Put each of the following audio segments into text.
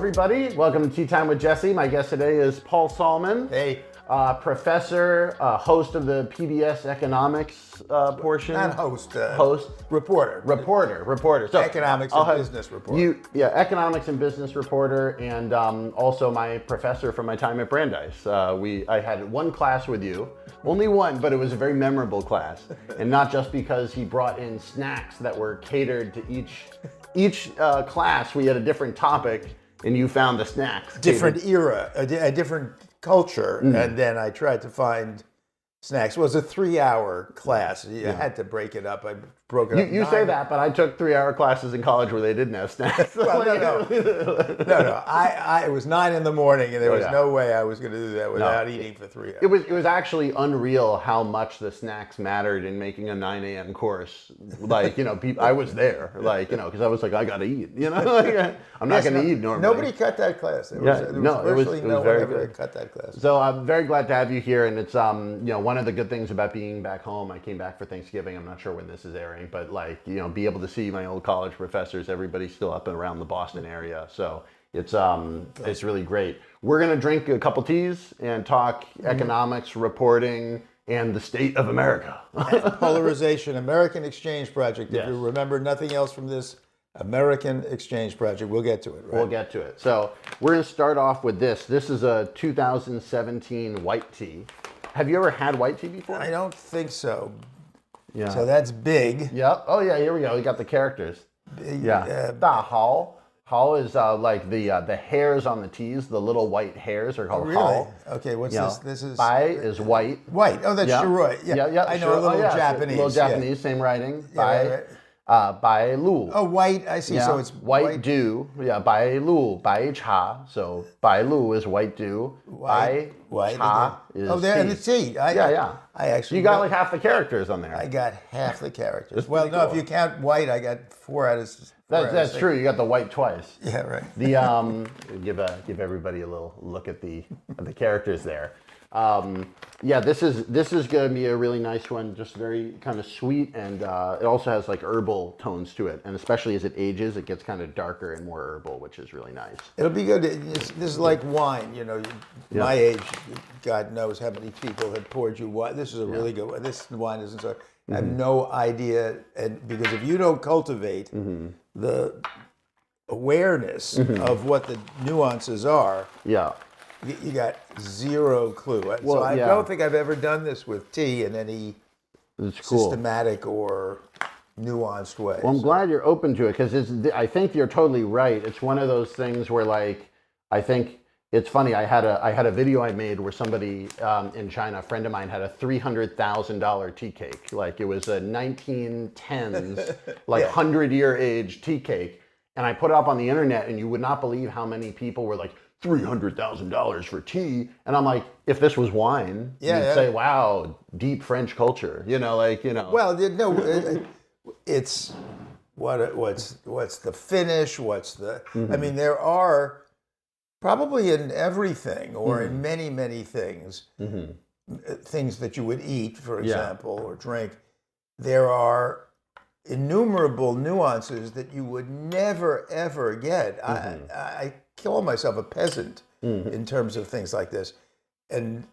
everybody. Welcome to Tea Time with Jesse. My guest today is Paul Solmon. Hey. Professor, host of the PBS economics portion. Not host. Host. Reporter. Reporter. So economics and business reporter. Economics and business reporter, and also my professor from my time at Brandeis. I had one class with you, only one, but it was a very memorable class, and not just because he brought in snacks that were catered to each class. We had a different topic, and you found the snacks. Different era, a different culture, and then I tried to find snacks. It was a 3-hour class. You had to break it up. I broke it up. You say that, but I took 3-hour classes in college where they didn't have snacks. Well, no. It was 9 in the morning, and there was no way I was going to do that without eating for 3 hours. It was actually unreal how much the snacks mattered in making a 9 a.m. course. I was there, because I was like, I got to eat. I'm not going to eat normally. Nobody cut that class. There was virtually no one ever cut that class. So I'm very glad to have you here, and it's one of the good things about being back home. I came back for Thanksgiving. I'm not sure when this is airing, but be able to see my old college professors. Everybody's still up and around the Boston area, so it's really great. We're gonna drink a couple teas and talk economics, reporting, and the state of America. Polarization, American Exchange Project. If you remember nothing else from this, American Exchange Project. We'll get to it, right? We'll get to it. So we're gonna start off with this. This is a 2017 white tea. Have you ever had white tea before? I don't think so. Yeah. So that's big. Yep. Oh yeah, here we go. We got the characters. Big, Yeah. Da hao. Hao is like the hairs on the teas, the little white hairs are called really? hao. Okay, what's this? This is Bai is white. White. Oh, that's Shiroi. Yeah. I know a little Japanese. A little Japanese, same writing. Yeah, right. Bai lu. Oh, white. I see. Yeah. So it's white dew. Yeah, bai lu, bai cha. So bai lu is white dew. Bai cha is there, tea. and it's tea. I actually. You got like half the characters on there. I got half the characters. That's Well, pretty no, cool. if you count white, I got 4 out of 6. That's true. You got the white twice. Yeah, right. The give everybody a little look at the characters there. This is going to be a really nice one. Just very kind of sweet, and it also has like herbal tones to it. And especially as it ages, it gets kind of darker and more herbal, which is really nice. It'll be good. This is like wine. My age, God knows how many people have poured you wine. This is a really good one. This wine isn't so. I have no idea, and because if you don't cultivate the awareness of what the nuances are, you got zero clue. So I don't think I've ever done this with tea in any systematic or nuanced way. Well, I'm glad you're open to it, because I think you're totally right. It's one of those things where, I think it's funny. I had a video I made where somebody in China, a friend of mine, had a $300,000 tea cake. Like it was a 1910s, 100-year age tea cake. And I put it up on the internet, and you would not believe how many people were like, $300,000 for tea. And I'm like, if this was wine, you'd say, wow, deep French culture. Well, no, it's what's the finish? What's the? I mean, there are probably in everything, or in many, many things, things that you would eat, for example, or drink. There are innumerable nuances that you would never ever get. I call myself a peasant in terms of things like this, and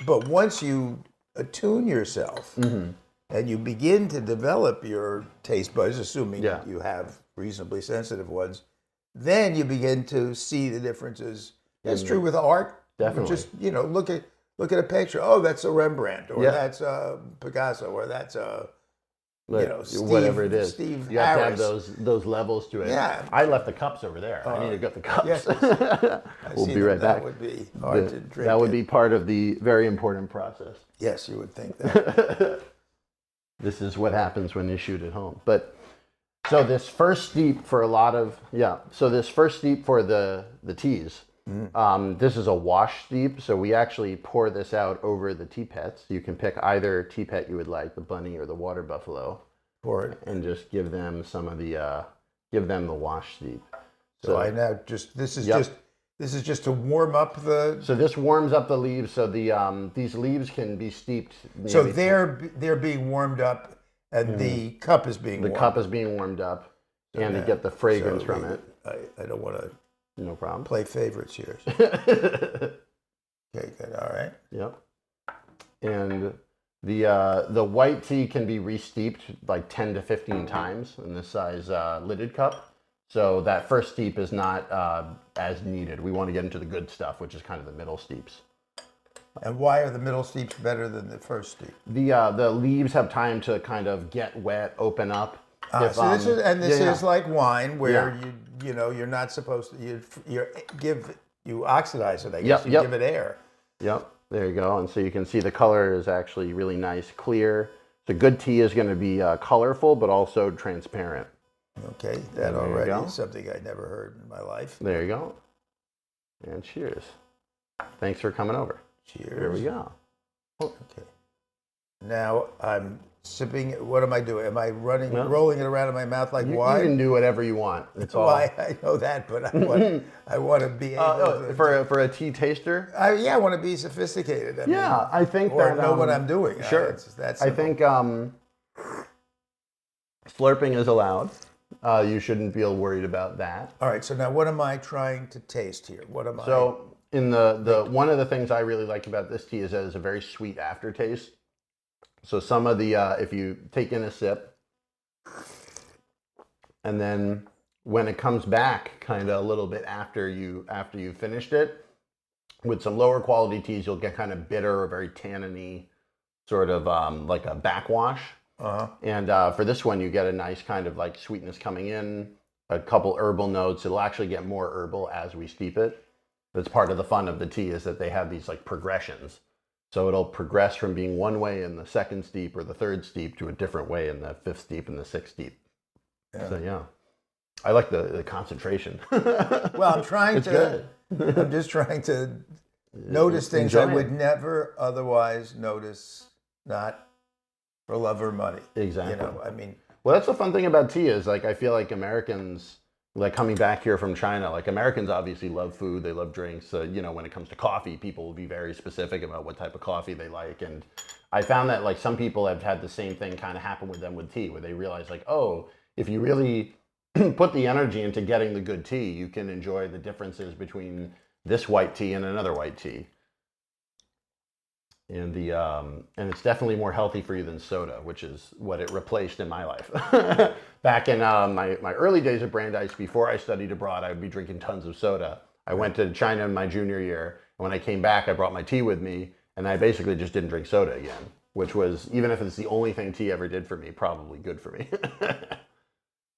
but once you attune yourself and you begin to develop your taste buds, assuming you have reasonably sensitive ones, then you begin to see the differences. That's true with art. Definitely. Just look at a picture. Oh, that's a Rembrandt, or that's a Picasso, or that's a whatever it is. Steve you have Harris. to have those levels to it. Yeah. I left the cups over there. I need to get the cups. Yes. We'll be right back. That would be hard to drink. That would be part of the very important process. Yes, you would think that. This is what happens when you shoot at home. But so this first steep for a lot of this first steep for the teas. This is a wash steep, so we actually pour this out over the tea pets. You can pick either tea pet you would like, the bunny or the water buffalo, Pour it, and just give them some of the the wash steep. So I now this is just to warm up the. So this warms up the leaves. So these leaves can be steeped. So they're being warmed up, and the cup is being warmed. The cup is being warmed up. and to get the fragrance from it. I don't want to No problem. play favorites here. Okay, good. All right. Yep. And the white tea can be re-steeped like 10 to 15 times in this size lidded cup. So that first steep is not as needed. We want to get into the good stuff, which is kind of the middle steeps. And why are the middle steeps better than the first steep? The leaves have time to kind of get wet, open up. So this is like wine, where you're not supposed to you oxidize it. I guess you give it air. Yep, there you go. And so you can see the color is actually really nice, clear. So good tea is going to be colorful, but also transparent. Okay, that already is something I never heard in my life. There you go. And cheers. Thanks for coming over. Cheers. Here we go. Okay. Now I'm sipping. What am I doing? Am I rolling it around in my mouth like wine? You can do whatever you want. It's all. I know that, but I want to be able to. For a tea taster? I want to be sophisticated. I think or know what I'm doing. Sure. I think slurping is allowed. You shouldn't feel worried about that. All right. So now, what am I trying to taste here? What am I? So in the one of the things I really like about this tea is that it's a very sweet aftertaste. So some of the if you take in a sip, and then when it comes back, kind of a little bit after you finished it, with some lower quality teas, you'll get kind of bitter or very tanniny, sort of like a backwash. And for this one, you get a nice kind of like sweetness coming in, a couple herbal notes. It'll actually get more herbal as we steep it. That's part of the fun of the tea, is that they have these like progressions. So it'll progress from being one way in the second steep or the third steep to a different way in the fifth steep and the sixth steep. Yeah. So I like the concentration. Well, I'm just trying to notice things I would never otherwise notice, not for love or money. Exactly. Well, that's the fun thing about tea is like I feel like Americans, like coming back here from China, like Americans obviously love food, they love drinks. When it comes to coffee, people will be very specific about what type of coffee they like. And I found that like some people have had the same thing kind of happen with them with tea, where they realize like, oh, if you really put the energy into getting the good tea, you can enjoy the differences between this white tea and another white tea. And it's definitely more healthy for you than soda, which is what it replaced in my life. Back in my early days at Brandeis, before I studied abroad, I would be drinking tons of soda. I went to China in my junior year, and when I came back, I brought my tea with me, and I basically just didn't drink soda again, which was, even if it's the only thing tea ever did for me, probably good for me.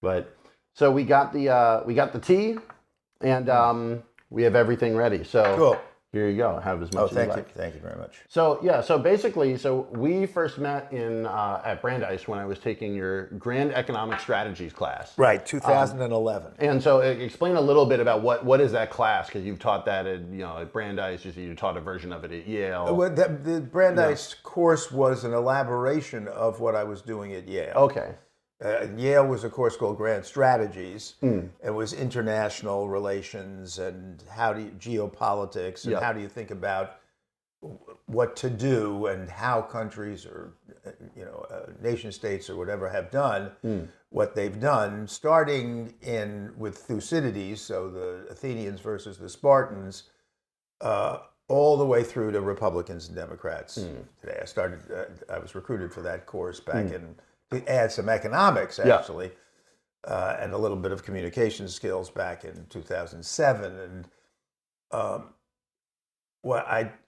But so we got the tea, and we have everything ready. So cool. Here you go. Have as much as you like. Thank you very much. So basically, we first met in at Brandeis when I was taking your Grand Economic Strategies class. Right, 2011. And so explain a little bit about what is that class, because you've taught that at Brandeis. You taught a version of it at Yale. Well, the Brandeis course was an elaboration of what I was doing at Yale. Okay. Yale was a course called Grand Strategies. It was international relations and geopolitics and how do you think about what to do and how countries or nation states or whatever have done what they've done, starting with Thucydides, so the Athenians versus the Spartans, all the way through to Republicans and Democrats today. I was recruited for that course back in. Add some economics, actually, and a little bit of communication skills back in 2007, and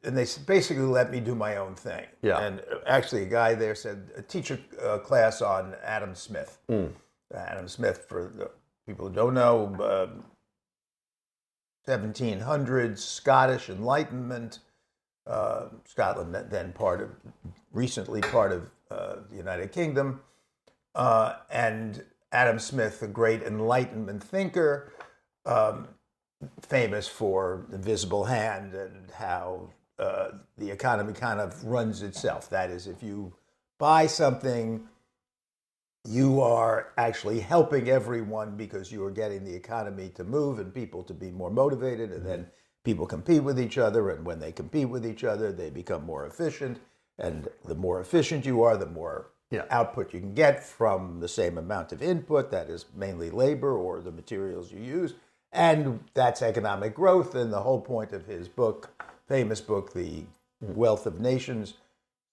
they basically let me do my own thing. Yeah. And actually, a guy there said, teach a class on Adam Smith. Adam Smith, for the people who don't know, 1700s Scottish Enlightenment, Scotland then recently part of the United Kingdom. And Adam Smith, a great Enlightenment thinker, famous for the invisible hand and how the economy kind of runs itself. That is, if you buy something, you are actually helping everyone because you are getting the economy to move and people to be more motivated, and then people compete with each other, and when they compete with each other, they become more efficient. And the more efficient you are, the more output you can get from the same amount of input, that is mainly labor or the materials you use, and that's economic growth. And the whole point of his book, famous book, The Wealth of Nations,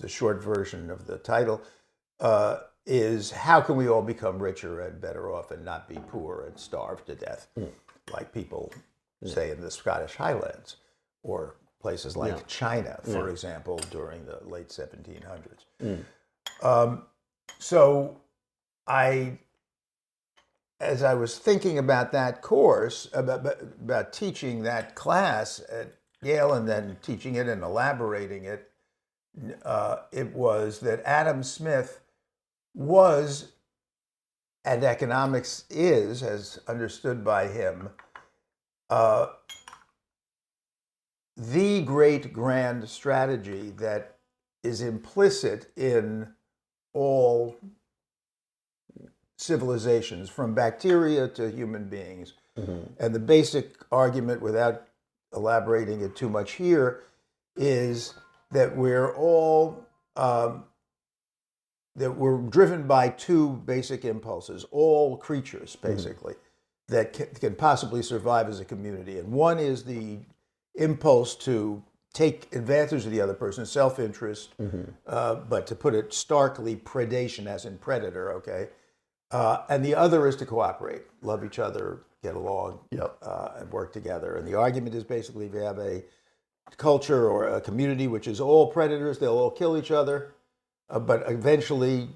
the short version of the title, is how can we all become richer and better off and not be poor and starve to death, like people say in the Scottish Highlands or places like China, for example, during the late 1700s. So as I was thinking about that course, about teaching that class at Yale and then teaching it and elaborating it, it was that Adam Smith was, and economics is, as understood by him, the great grand strategy that is implicit in all civilizations, from bacteria to human beings. And the basic argument, without elaborating it too much here, is that we're all that we're driven by two basic impulses, all creatures basically, that can possibly survive as a community. And one is the impulse to take advantage of the other person, self-interest, but to put it starkly, predation, as in predator, okay? And the other is to cooperate, love each other, get along, and work together. And the argument is basically if you have a culture or a community which is all predators, they'll all kill each other, but eventually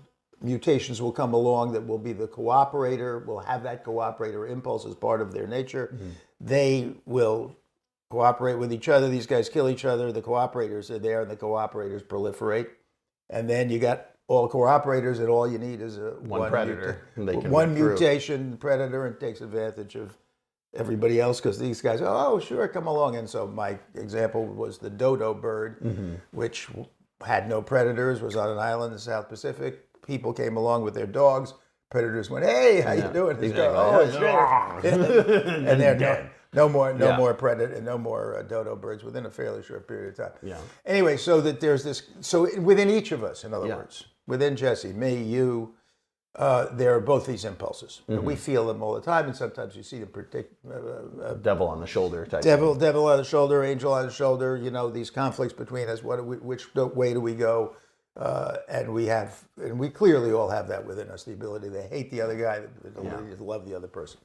mutations will come along that will be the cooperator, will have that cooperator impulse as part of their nature. They will cooperate with each other. These guys kill each other. The cooperators are there, and the cooperators proliferate. And then you got all cooperators, and all you need is one predator. One mutation predator, and takes advantage of everybody else because these guys, oh, sure, come along. And so my example was the dodo bird, which had no predators, was on an island in the South Pacific. People came along with their dogs. Predators went, hey, how you doing? Exactly. Oh, it's great. And they're dead. No more predator, no more dodo birds within a fairly short period of time. Anyway, so that there's this. So within each of us, in other words, within Jesse, me, you, there are both these impulses. We feel them all the time, and sometimes you see them devil on the shoulder type. Devil on the shoulder, angel on the shoulder. You know, these conflicts between us. Which way do we go? And we clearly all have that within us, the ability to hate the other guy, the ability to love the other person.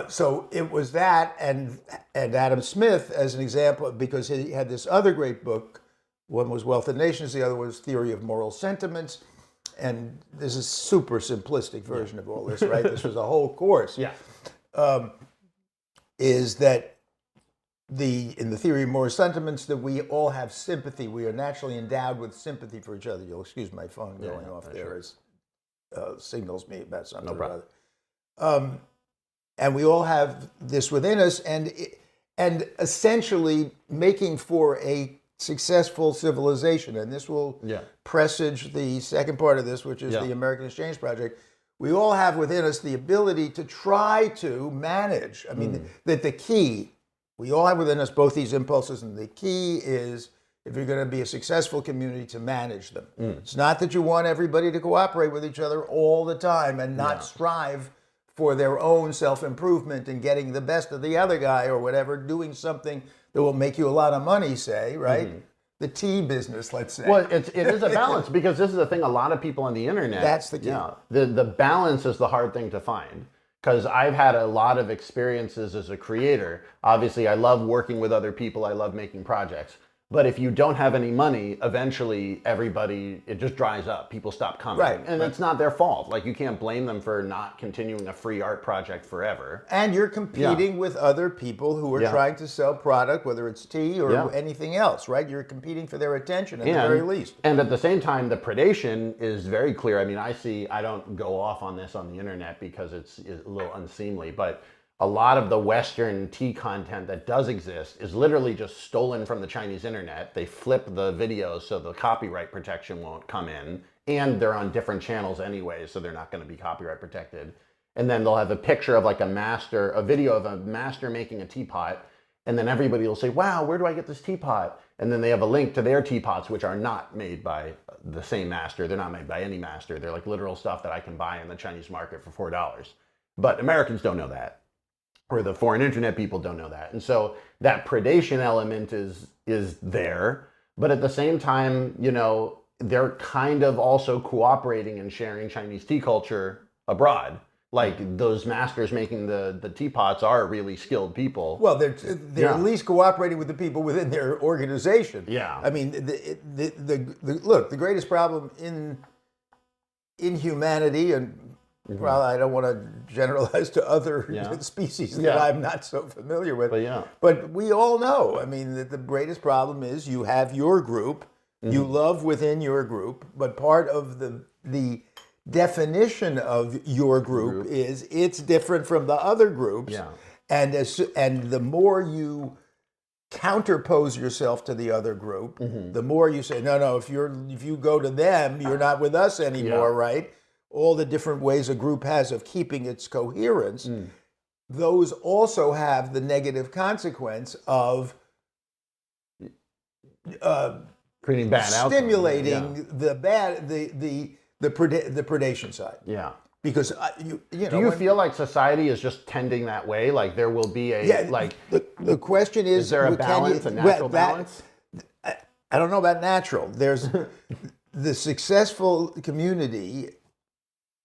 So it was that, and Adam Smith as an example, because he had this other great book. One was Wealth of Nations, the other was Theory of Moral Sentiments. And this is super simplistic version of all this, right? This was a whole course. Is that in the Theory of Moral Sentiments, that we all have sympathy. We are naturally endowed with sympathy for each other. You'll excuse my phone going off there. It signals me about something. No problem. And we all have this within us, and essentially making for a successful civilization. And this will presage the second part of this, which is the American Exchange Project. We all have within us the ability to try to manage. I mean, that the key, we all have within us both these impulses, and the key is, if you're going to be a successful community, to manage them. It's not that you want everybody to cooperate with each other all the time and not strive for their own self-improvement and getting the best of the other guy or whatever, doing something that will make you a lot of money, say, right? The tea business, let's say. Well, it is a balance, because this is the thing, a lot of people on the internet. That's the key. The balance is the hard thing to find, because I've had a lot of experiences as a creator. Obviously, I love working with other people. I love making projects. But if you don't have any money, eventually it just dries up. People stop coming. Right. And it's not their fault. Like, you can't blame them for not continuing a free art project forever. And you're competing with other people who are trying to sell product, whether it's tea or anything else, right? You're competing for their attention at the very least. And at the same time, the predation is very clear. I mean, I don't go off on this on the internet because it's a little unseemly, but a lot of the Western tea content that does exist is literally just stolen from the Chinese internet. They flip the videos so the copyright protection won't come in, and they're on different channels anyway, so they're not going to be copyright protected. And then they'll have a picture of like a video of a master making a teapot, and then everybody will say, wow, where do I get this teapot? and then they have a link to their teapots, which are not made by the same master. They're not made by any master. They're like literal stuff that I can buy in the Chinese market for $4. But Americans don't know that, or the foreign internet people don't know that. And so that predation element is there, but at the same time, you know, they're kind of also cooperating and sharing Chinese tea culture abroad. Like those masters making the teapots are really skilled people. Well, they're at least cooperating with the people within their organization. Yeah. I mean, look, the greatest problem in humanity, and well, I don't want to generalize to other species that I'm not so familiar with. But we all know, I mean, that the greatest problem is you have your group, you love within your group, but part of the definition of your group is it's different from the other groups. Yeah. And the more you counterpose yourself to the other group, the more you say, no, if you go to them, you're not with us anymore, right? All the different ways a group has of keeping its coherence, those also have the negative consequence of creating bad stimulating the bad the predation side. Yeah. Because you know, do you feel like society is just tending that way? Like there will be the question is there a balance, a natural balance? I don't know about natural. There's the successful community.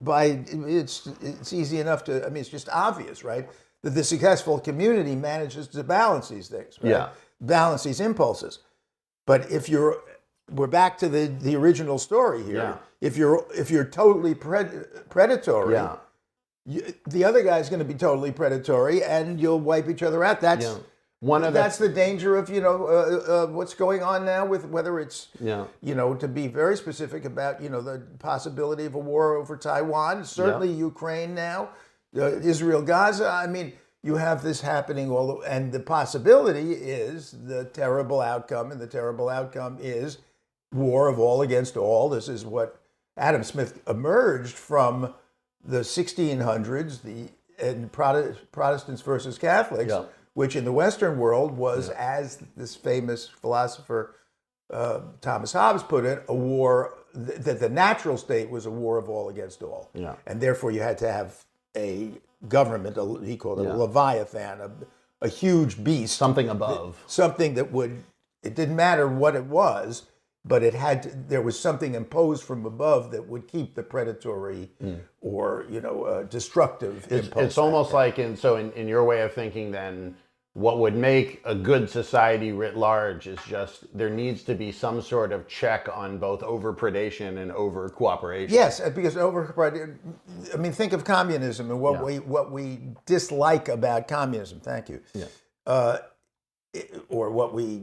It's easy enough to, I mean, it's just obvious, right? That the successful community manages to balance these things, right? Yeah. Balance these impulses. But we're back to the original story here. Yeah. If you're totally predatory, the other guy's going to be totally predatory, and you'll wipe each other out. That's the danger of what's going on now with whether it's to be very specific about the possibility of a war over Taiwan, certainly Ukraine now, Israel, Gaza. I mean, you have this happening and the possibility is the terrible outcome, and the terrible outcome is war of all against all. This is what Adam Smith emerged from the 1600s, and Protestants versus Catholics. Yeah. Which in the Western world was, as this famous philosopher Thomas Hobbes put it, a war, that the natural state was a war of all against all. Yeah. And therefore you had to have a government, he called it a leviathan, a huge beast. Something above. Something that it didn't matter what it was, but there was something imposed from above that would keep the predatory or destructive impulse. It's almost like in your way of thinking, then what would make a good society writ large is just there needs to be some sort of check on both over-predation and over-cooperation. Yes, because I mean, think of communism and what we dislike about communism. Thank you. Yeah. Or what we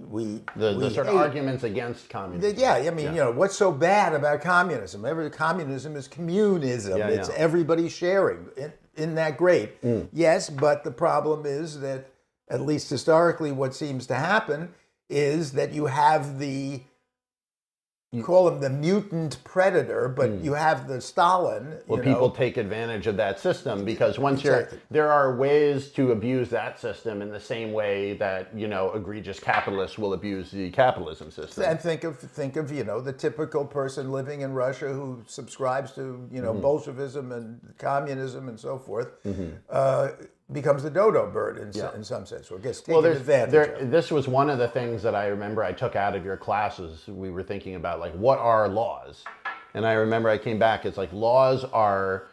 sort of arguments against communism. I mean, what's so bad about communism? Communism is communism. It's everybody sharing. Isn't that great? Yes, but the problem is that, at least historically, what seems to happen is that you have you call him the mutant predator, but you have the Stalin. Well, people take advantage of that system because there are ways to abuse that system in the same way that egregious capitalists will abuse the capitalism system. And think of the typical person living in Russia who subscribes to Bolshevism and communism and so forth. Becomes the dodo bird in some sense, or gets taken advantage of. This was one of the things that I remember I took out of your classes. We were thinking about what are laws, and I remember I came back. It's like laws are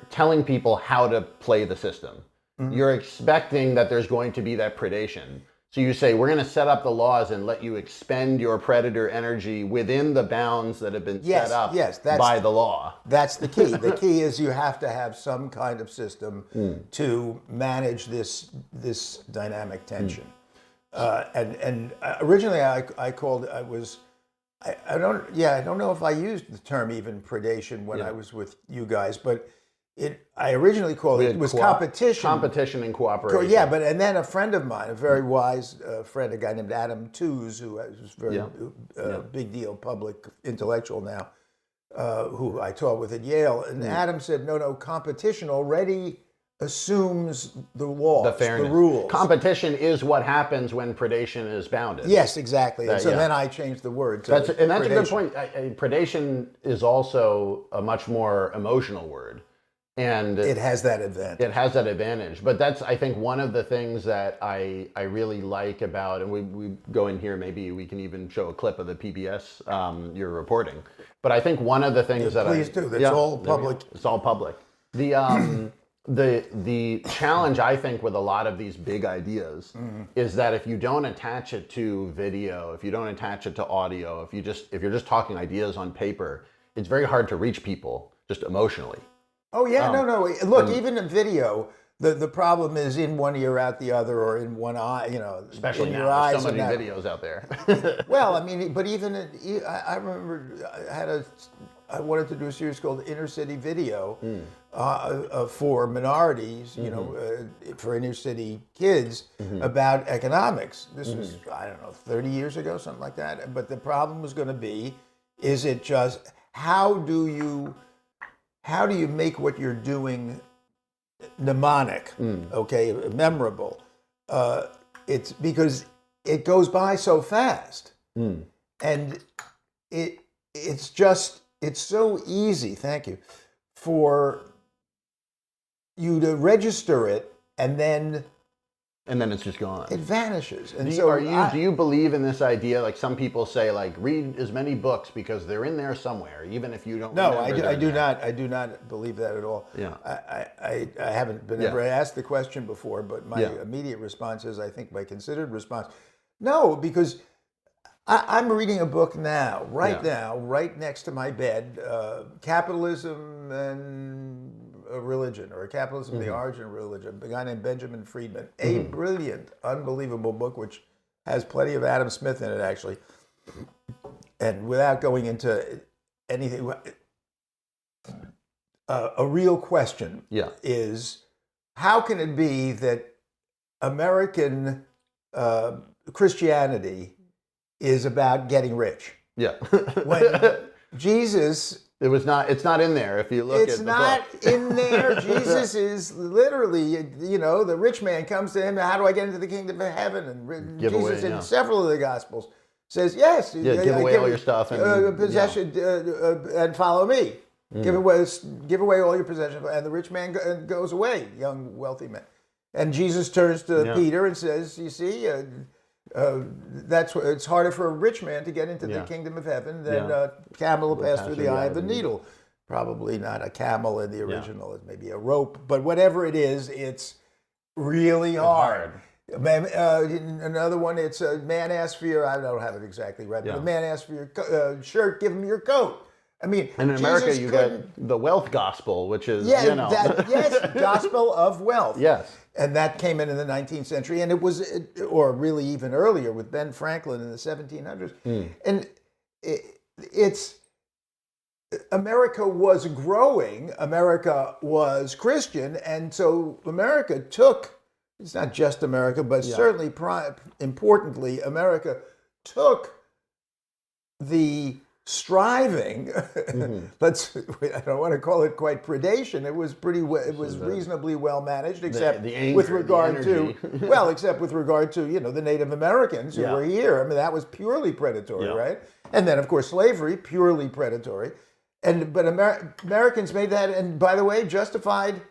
telling people how to play the system. You're expecting that there's going to be that predation. So you say, we're going to set up the laws and let you expend your predator energy within the bounds that have been set up by the law. That's the key. The key is you have to have some kind of system to manage this dynamic tension. And originally I don't know if I used the term even predation when I was with you guys, but I originally called it was competition. Competition and cooperation. Yeah, and then a friend of mine, a very wise friend, a guy named Adam Tooze, who is very big deal public intellectual now, who I taught with at Yale. And Adam said, no, competition already assumes the laws, The fairness. rules. Competition is what happens when predation is bounded. Yes, exactly. And so yeah. then I changed the word to That's a good predation. point. Predation is also a much more emotional word. And It has that advantage. it has that advantage. But that's, I think, one of the things that I really like about, and we go in here, maybe we can even show a clip of the PBS you're reporting. But I think one of the things that Please do. That's all public. It's all public. The challenge, I think, with a lot of these big ideas is that if you don't attach it to video, if you don't attach it to audio, if you're just talking ideas on paper, it's very hard to reach people just emotionally. Oh yeah, no. Look, even in video, the problem is in one ear out the other, or in one eye. Especially in now, your eyes. there's so many and videos out there. well, I mean, but even I remember I wanted to do a series called Inner City Video for minorities, for inner city kids about economics. This was, I don't know, 30 years ago, something like that. But the problem was going to be, is it just, how do you make what you're doing mnemonic, okay, memorable? It's because it goes by so fast, and it's so easy. Thank you, for you to register it, and then it's just gone. it vanishes. And do you believe in this idea? Like some people say, like read as many books because they're in there somewhere, even if you don't. No, I do not. I do not believe that at all. Yeah. I haven't been ever asked the question before, but my immediate response is, I think my considered response, no, because I'm reading a book now, right next to my bed, Capitalism and Religion, or Capitalism, the Origin of Religion, a guy named Benjamin Friedman. A brilliant, unbelievable book, which has plenty of Adam Smith in it, actually. And without going into anything, a real question is, how can it be that American Christianity is about getting rich? Yeah. When Jesus... It's not in there if you look at the book. It's not in there. Jesus is literally, the rich man comes to him, how do I get into the kingdom of heaven? And Jesus in several of the Gospels says, yes. Give away all your stuff. And possession, and follow me. Give away all your possessions. And the rich man goes away, young, wealthy man. And Jesus turns to Peter and says, you see, it's harder for a rich man to get into the kingdom of heaven than a camel to pass through the eye of the needle. Probably not a camel in the original. It's maybe a rope, but whatever it is, it's really hard. Another one, it's a man asks for your, I don't have it exactly right, but a man asks for your shirt, give him your coat. I mean, and in America, you get the wealth gospel, which is, gospel of wealth. Yes. And that came in the 19th century, and it was, or really even earlier with Ben Franklin in the 1700s. And it's, America was growing, America was Christian, and so America took, it's not just America, but certainly importantly, America took the striving, I don't want to call it quite predation. It was reasonably well managed, except with regard to the Native Americans who were here. I mean, that was purely predatory, right? And then, of course, slavery, purely predatory. But Americans made that, and by the way, justified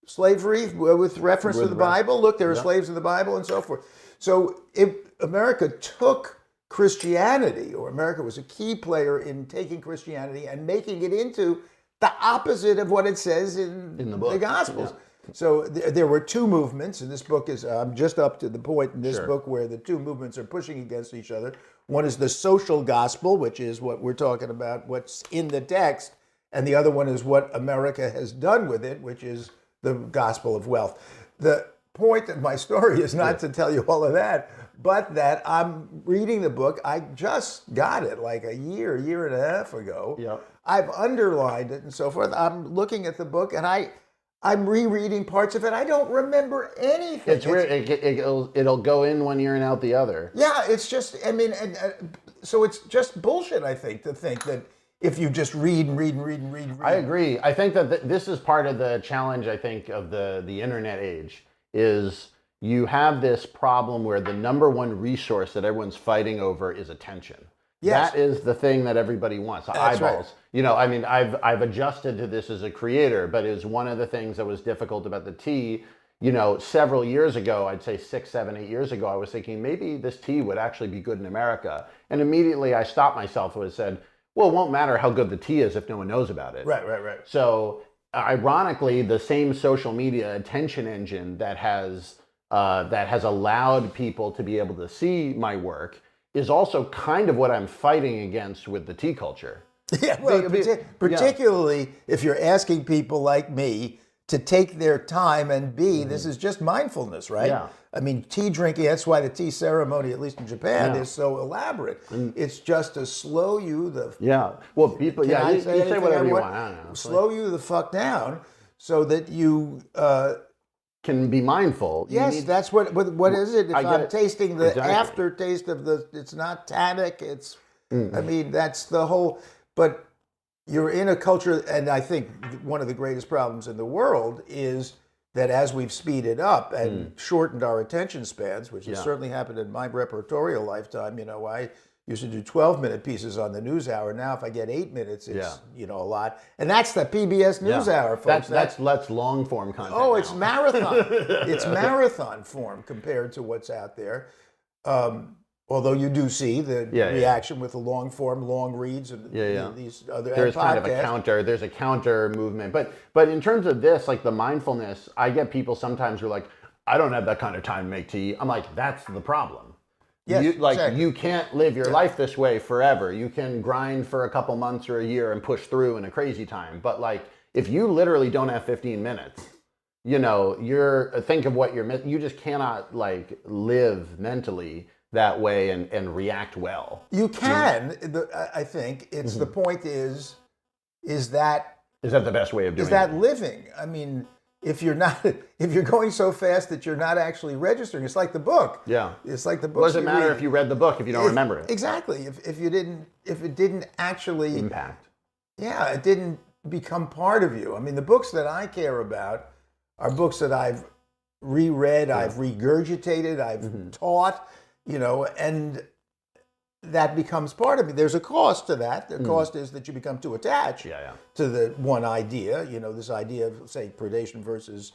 slavery with reference to the Bible. Look, there are slaves in the Bible and so forth. So if America took Christianity, or America was a key player in taking Christianity and making it into the opposite of what it says in the Gospels. Yeah. So there were two movements, and this book is, I'm just up to the point in this book where the two movements are pushing against each other. One is the social gospel, which is what we're talking about, what's in the text, and the other one is what America has done with it, which is the gospel of wealth. The point of my story is not to tell you all of that, but that I'm reading the book. I just got it like a year and a half ago. Yep. I've underlined it and so forth. I'm looking at the book and I'm rereading parts of it. I don't remember anything. It's weird. It'll go in one ear and out the other. Yeah, it's just, I mean, so it's just bullshit, I think, to think that if you just read and read and read and read and read. I agree. I think that this is part of the challenge, I think, of the internet age, is you have this problem where the number one resource that everyone's fighting over is attention. Yes. That is the thing that everybody wants, eyeballs. right. You know, I mean, I've adjusted to this as a creator, but it was one of the things that was difficult about the tea. You know, several years ago, I'd say 6, 7, 8 years ago, I was thinking maybe this tea would actually be good in America. And immediately I stopped myself and said, well, it won't matter how good the tea is if no one knows about it. Right. So ironically, the same social media attention engine that has allowed people to be able to see my work is also kind of what I'm fighting against with the tea culture. Yeah, well, particularly if you're asking people like me to take their time and this is just mindfulness, right? Yeah. I mean, tea drinking, that's why the tea ceremony, at least in Japan, is so elaborate. It's just to slow you the... Yeah, well, people, Can yeah, I you say say whatever you want. want? I don't know. Slow you the fuck down so that you... can be mindful. Yes, that's what is it? If I'm tasting the Exactly. aftertaste of it's not tannic, it's, I mean, that's the whole, but you're in a culture, and I think one of the greatest problems in the world is that as we've speeded up and shortened our attention spans, which has certainly happened in my repertorial lifetime, you know, I used to do 12-minute pieces on the NewsHour. Now, if I get 8 minutes, it's you know, a lot. And that's the PBS Newshour, folks. That's long form content. Oh, now. it's marathon. It's marathon form compared to what's out there. Although you do see the reaction with the long form, long reads, and these other there's podcasts. kind of a counter. There's a counter movement, but in terms of this, like the mindfulness, I get people sometimes who are like, I don't have that kind of time to make tea. I'm like, that's the problem. Yes, exactly. You can't live your life this way forever. You can grind for a couple months or a year and push through in a crazy time. But like, if you literally don't have 15 minutes, you know, think of what you're missing. You just cannot like live mentally that way and react well. You can. I think it's the point is that the best way of doing it? Is that living? I mean, if you're going so fast that you're not actually registering, it's like the book. Yeah. It's like the book. What does it matter if you read the book if you don't remember it? Exactly. If it didn't actually impact. Yeah, it didn't become part of you. I mean, the books that I care about are books that I've reread, I've regurgitated, I've taught, you know, and that becomes part of me. There's a cost to that. The cost is that you become too attached to the one idea, you know, this idea of, say, predation versus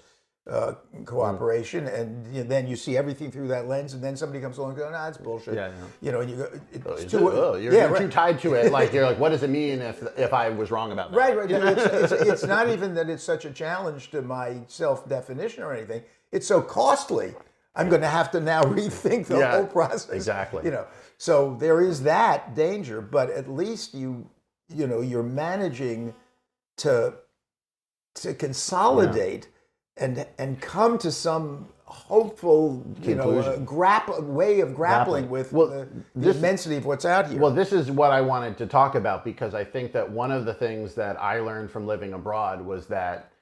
cooperation, and then you see everything through that lens, and then somebody comes along and goes, nah, it's bullshit. You know, and you go, you're too tied to it. Like, you're like, what does it mean if I was wrong about that? Right. It's not even that it's such a challenge to my self-definition or anything. It's so costly. I'm going to have to now rethink the whole process. Exactly. You know, so there is that danger, but at least you're managing to consolidate and come to some hopeful, way of grappling with the immensity of what's out here. Well, this is what I wanted to talk about, because I think that one of the things that I learned from living abroad was that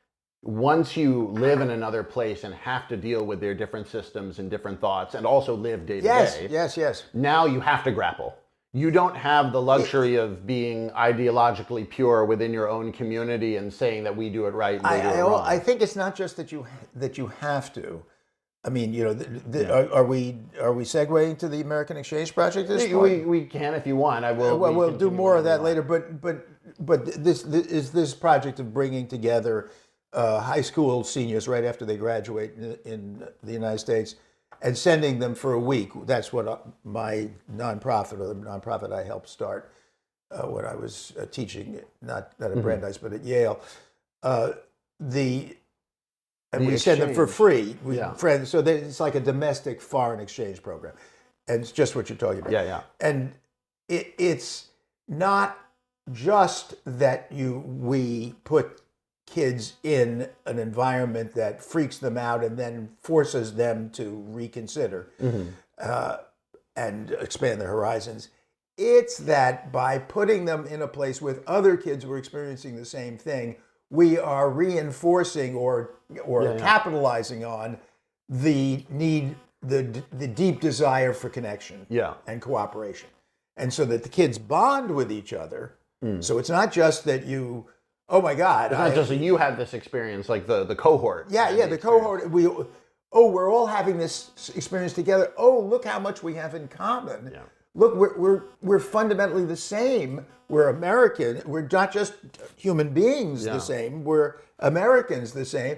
once you live in another place and have to deal with their different systems and different thoughts and also live day to day. Yes. Now you have to grapple. You don't have the luxury of being ideologically pure within your own community and saying that we do it right and they do it wrong. I think it's not just that you have to. I mean, you know, are we segueing to the American Exchange Project at this point? We can if you want. I will. We'll do more of that later. But this project of bringing together high school seniors right after they graduate in the United States and sending them for a week. That's what my nonprofit, or the nonprofit I helped start when I was teaching, not at Brandeis, but at Yale. We send them for free. Friends, so it's like a domestic foreign exchange program. And it's just what you're talking about. Yeah. And it's not just that we put kids in an environment that freaks them out and then forces them to reconsider and expand their horizons. It's that by putting them in a place with other kids who are experiencing the same thing, we are reinforcing or capitalizing on the need, the deep desire for connection and cooperation. And so that the kids bond with each other So it's not just that you, oh my God. It's not just that you had this experience, like the cohort. Yeah, the cohort. We're all having this experience together. Oh, look how much we have in common. Yeah. Look, we're fundamentally the same. We're American. We're not just human beings the same. We're Americans the same.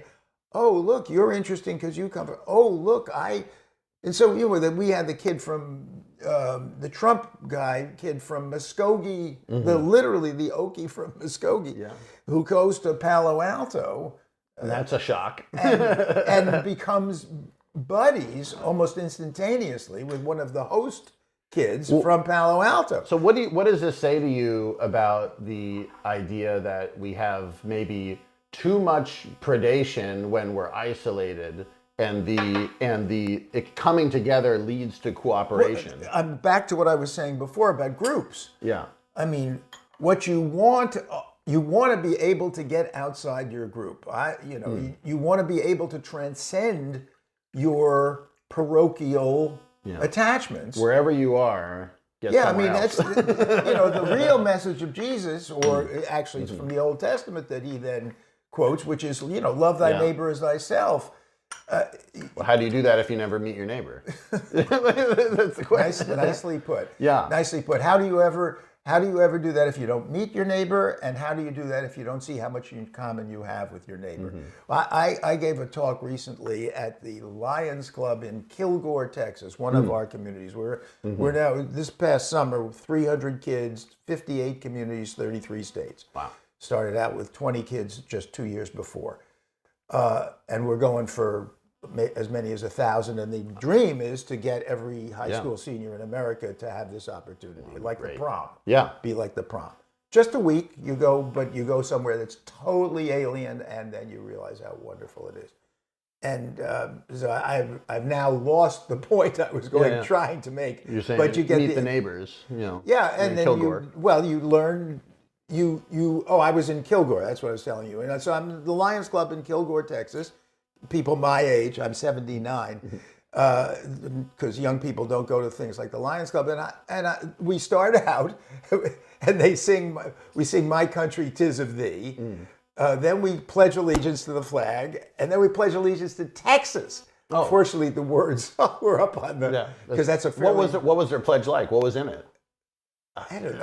Oh, look, you're interesting because you come from. Oh, look, and so we had the kid from the Trump kid from Muskogee, literally the Okie from Muskogee, who goes to Palo Alto. And that's a shock. and becomes buddies almost instantaneously with one of the host kids from Palo Alto. So what does this say to you about the idea that we have maybe too much predation when we're isolated, and it coming together leads to cooperation? Well, I'm back to what I was saying before about groups. Yeah. I mean, what you want to be able to get outside your group. You want to be able to transcend your parochial attachments. Wherever you are, get somewhere else. That's the real message of Jesus, or actually it's from the Old Testament that he then quotes, which is love thy neighbor as thyself. Well, how do you do that if you never meet your neighbor? That's the question. Nicely put. Yeah. Nicely put. How do you ever do that if you don't meet your neighbor? And how do you do that if you don't see how much in common you have with your neighbor? Well, I gave a talk recently at the Lions Club in Kilgore, Texas, one of our communities. We're now, this past summer, 300 kids, 58 communities, 33 states. Wow. Started out with 20 kids just 2 years before. And we're going for as many as 1,000, and the dream is to get every high school senior in America to have this opportunity, like the prom. Yeah. Be like the prom. Just a week, you go somewhere that's totally alien, and then you realize how wonderful it is. And so I've now lost the point I was trying to make. You're saying but you get meet the neighbors, Yeah, and then you learn. I was in Kilgore. That's what I was telling you. And so I'm at the Lions Club in Kilgore, Texas. People my age, I'm 79, because young people don't go to things like the Lions Club. And we start out, and we sing "My Country 'Tis of Thee." Then we pledge allegiance to the flag, and then we pledge allegiance to Texas. Oh. Fortunately, the words were up on the because that's a fairly, What was their pledge like? What was in it? I don't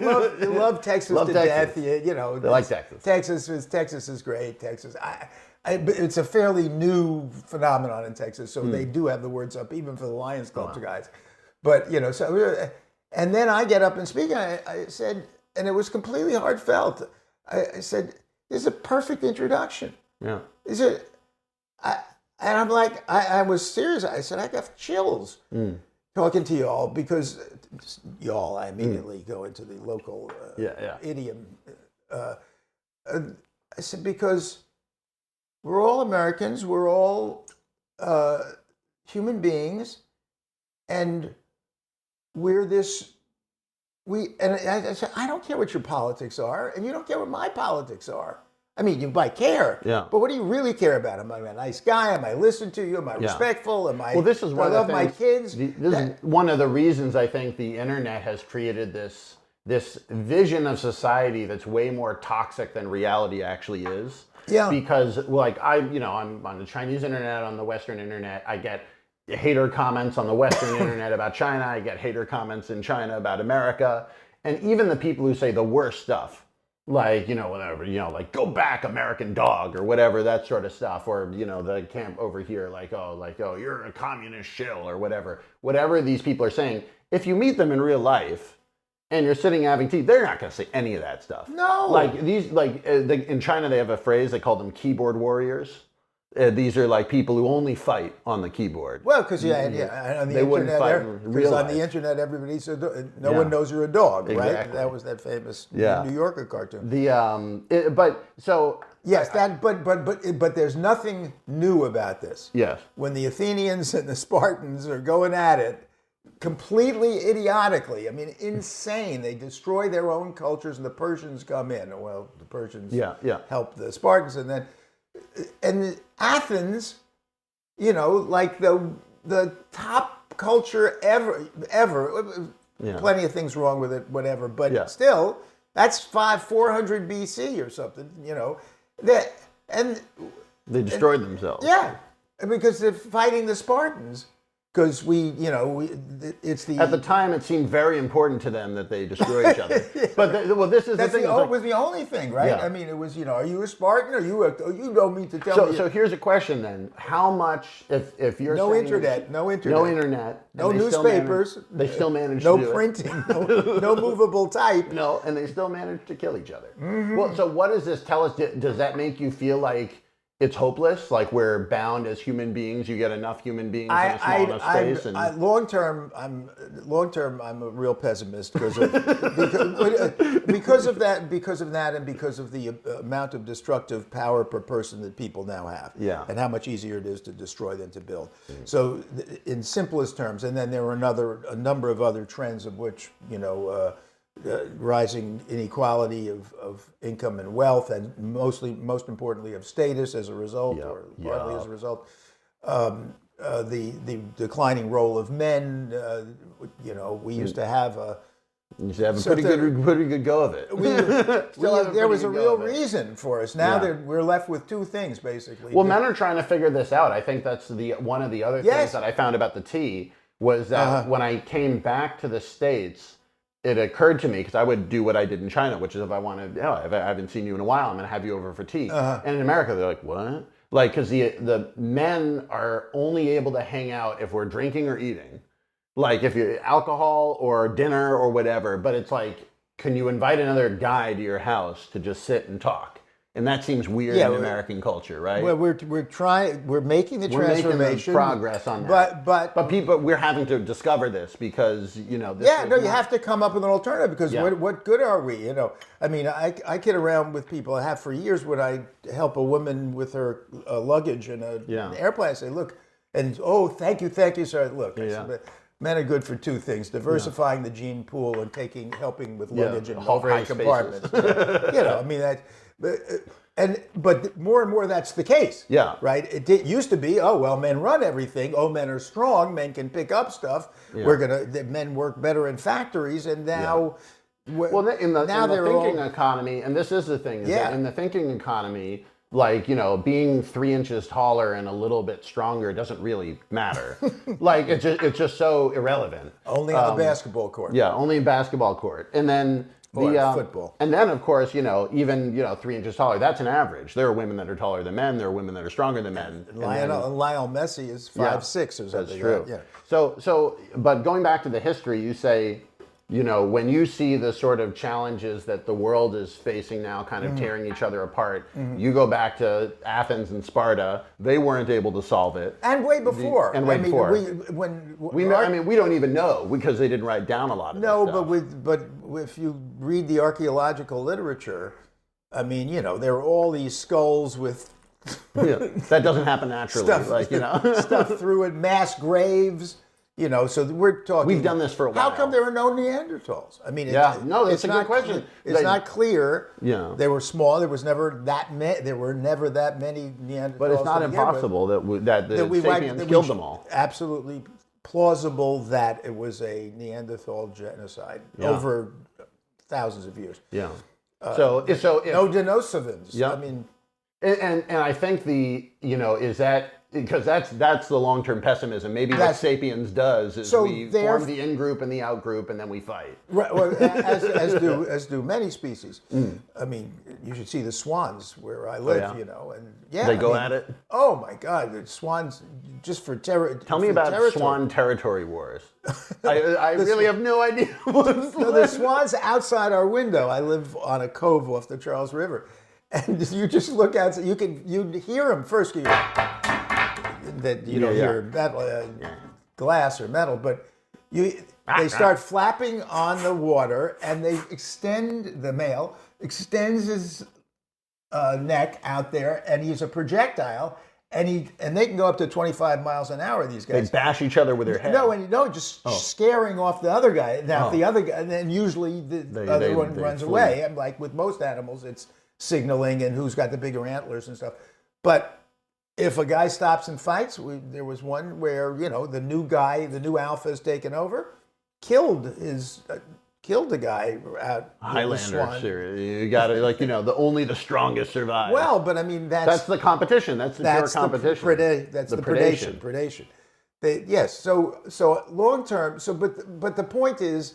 know. You love Texas to death. They like Texas. Texas is great. Texas. It's a fairly new phenomenon in Texas, so they do have the words up even for the Lions Club guys. But and then I get up and speak. And I said, and it was completely heartfelt. I said, "This is a perfect introduction." Yeah. And I'm like, I was serious. I said, I got chills. Talking to y'all, because I immediately go into the local idiom. I said, because we're all Americans, we're all human beings, and I said, I don't care what your politics are, and you don't care what my politics are. I mean, you might care, but what do you really care about? Am I a nice guy? Am I listening to you? Am I respectful? Am I? Well, this is one I love my kids. This is one of the reasons I think the internet has created this vision of society that's way more toxic than reality actually is. Yeah. Because I'm on the Chinese internet, on the Western internet, I get hater comments on the Western internet about China. I get hater comments in China about America, and even the people who say the worst stuff. Like, whatever, like, go back, American dog, or whatever, that sort of stuff. Or, the camp over here, oh, you're a communist shill, or whatever. Whatever these people are saying, if you meet them in real life and you're sitting having tea, they're not going to say any of that stuff. No. In China, they have a phrase, they call them keyboard warriors. These are like people who only fight on the keyboard. Well, because on the internet, everybody said no one knows you're a dog, right? Exactly. That was that famous New Yorker cartoon. But there's nothing new about this. Yes. When the Athenians and the Spartans are going at it, completely idiotically, I mean, insane. They destroy their own cultures, and the Persians come in. Well, the Persians help the Spartans, and Athens, like the top culture ever. Plenty of things wrong with it, whatever. But still, That's 400 BC or something, you know. And They destroyed themselves. yeah, because they're fighting the Spartans. Because it's the... At the time, it seemed very important to them that they destroy each other. But this is the thing. It was the only thing, right? Yeah. I mean, it was, are you a Spartan? Or you don't mean to tell me... So here's a question then. How much, if you're No saying... internet. No internet. No newspapers. They still manage no to do printing. No movable type. No, and they still manage to kill each other. Mm-hmm. Well, so what does this tell us? Does that make you feel like it's hopeless? Like we're bound as human beings? You get enough human beings in a small enough space? Long term, I'm a real pessimist because of that, and because of the amount of destructive power per person that people now have, and how much easier it is to destroy than to build. So, in simplest terms, and then there are a number of other trends of which rising inequality of income and wealth, and most importantly of status as a result, or partly as a result. The declining role of men. We used to have a pretty good go of it. There was a real reason for us. Now that we're left with two things basically. Well, men are trying to figure this out. I think that's one of the other things that I found about the tea was that when I came back to the States, it occurred to me, because I would do what I did in China, which is if I wanted, if I haven't seen you in a while, I'm going to have you over for tea. And in America, they're like, what? Like, because the men are only able to hang out if we're drinking or eating. Like, if you're alcohol or dinner or whatever, but it's like, can you invite another guy to your house to just sit and talk? And that seems weird in American culture, right? Well, we're making the transformation. Making progress on that. But we're having to discover this because, you have to come up with an alternative because what good are we? I mean, I kid around with people. I have for years when I help a woman with her luggage in an airplane. I say, look, and thank you, sir. Look, I said, men are good for two things: diversifying the gene pool and helping with luggage in overhead compartments. I mean that. But more and more that's the case. Yeah. Right? It used to be, men run everything. Men are strong. Men can pick up stuff. Yeah. Men work better in factories, and now. Well, in the thinking economy, and this is the thing, is that in the thinking economy, like, being 3 inches taller and a little bit stronger doesn't really matter. Like, it's just so irrelevant. Only on the basketball court. Yeah, only basketball court. And then football. And then, of course, even 3 inches taller, that's an average. There are women that are taller than men. There are women that are stronger than men. Lionel Messi is 5'6" or something. That's true. Yeah. So, but going back to the history, you say, when you see the sort of challenges that the world is facing now, kind of tearing each other apart, you go back to Athens and Sparta. They weren't able to solve it. And way before. We don't even know because they didn't write down a lot of stuff. But if you read the archaeological literature, I mean, there are all these skulls with... that doesn't happen naturally. Stuff through it, mass graves. So we're talking... We've done this for a while. How come there are no Neanderthals? I mean, that's a good question. It's not clear. Yeah. They were small. There were never that many Neanderthals. But it's not impossible that the sapiens killed them all. Absolutely plausible that it was a Neanderthal genocide over thousands of years. Yeah. No Denisovans. Yeah. I mean... And I think is that... Because that's the long-term pessimism. Maybe what Sapiens does is we form the in-group and the out-group, and then we fight. Right, well, as do many species. I mean, you should see the swans where I live, and they go at it. Oh my God, the swans just for terror. Tell me about swan territory wars. I really have no idea. The swans outside our window. I live on a cove off the Charles River, and you just look outside. You hear them first. That you don't hear metal, glass or metal, but they start flapping on the water, and the male extends his neck out there, and he's a projectile, and they can go up to 25 miles an hour. These guys, they bash each other with their head. Just scaring off the other guy. Now the other guy, and then usually the other one runs away. And like with most animals, it's signaling and who's got the bigger antlers and stuff, but. If a guy stops and fights, there was one where the new alpha has taken over, killed killed a guy out Highlander series. You got to only the strongest survive. Well, but I mean that's the competition. That's the pure competition. That's the predation. Yes. So long term. So but the point is,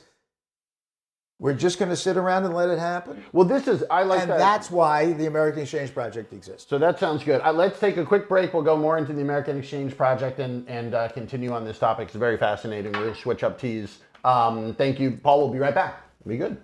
we're just going to sit around and let it happen. Well, I like that. And that's why the American Exchange Project exists. So that sounds good. Let's take a quick break. We'll go more into the American Exchange Project and continue on this topic. It's very fascinating. We'll switch up teas. Thank you, Paul. We'll be right back. Be good.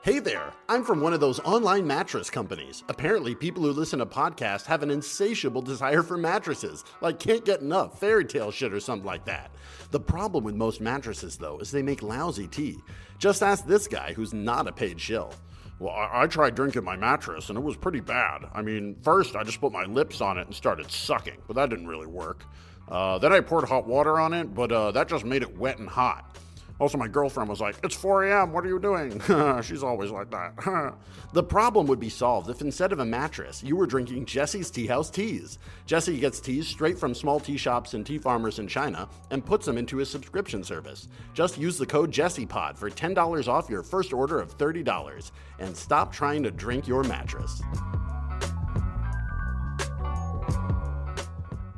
Hey there, I'm from one of those online mattress companies. Apparently, people who listen to podcasts have an insatiable desire for mattresses, like can't get enough, fairy tale shit or something like that. The problem with most mattresses, though, is they make lousy tea. Just ask this guy who's not a paid shill. Well, I tried drinking my mattress and it was pretty bad. I mean, first I just put my lips on it and started sucking, but that didn't really work. Then I poured hot water on it, but that just made it wet and hot. Also, my girlfriend was like, "It's 4 a.m., what are you doing?" She's always like that. The problem would be solved if instead of a mattress, you were drinking Jesse's Tea House teas. Jesse gets teas straight from small tea shops and tea farmers in China and puts them into his subscription service. Just use the code JessePod for $10 off your first order of $30 and stop trying to drink your mattress.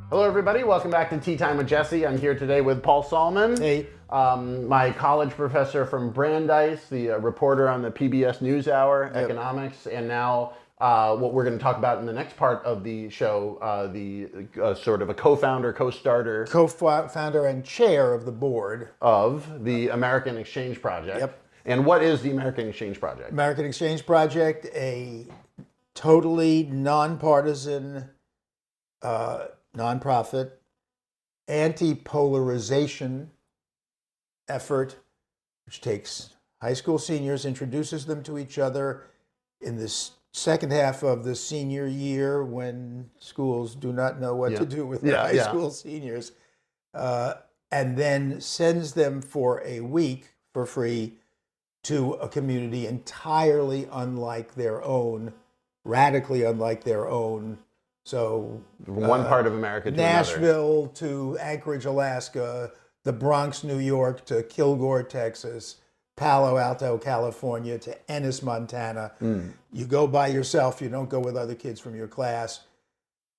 Hello, everybody. Welcome back to Tea Time with Jesse. I'm here today with Paul Solmon. Hey. My college professor from Brandeis, the reporter on the PBS Newshour, Yep. Economics, and now what we're going to talk about in the next part of the show, sort of a co-founder, co-starter. Co-founder and chair of the board. Of the American Exchange Project. Yep. And what is the American Exchange Project? American Exchange Project, a totally nonpartisan nonprofit, anti-polarization effort, which takes high school seniors, introduces them to each other in this second half of the senior year when schools do not know what to do with their high school seniors, and then sends them for a week for free to a community entirely unlike their own, radically unlike their own. So one part of America to Nashville another. To Anchorage, Alaska, the Bronx, New York to Kilgore, Texas, Palo Alto, California to Ennis, Montana. You go by yourself. You don't go with other kids from your class.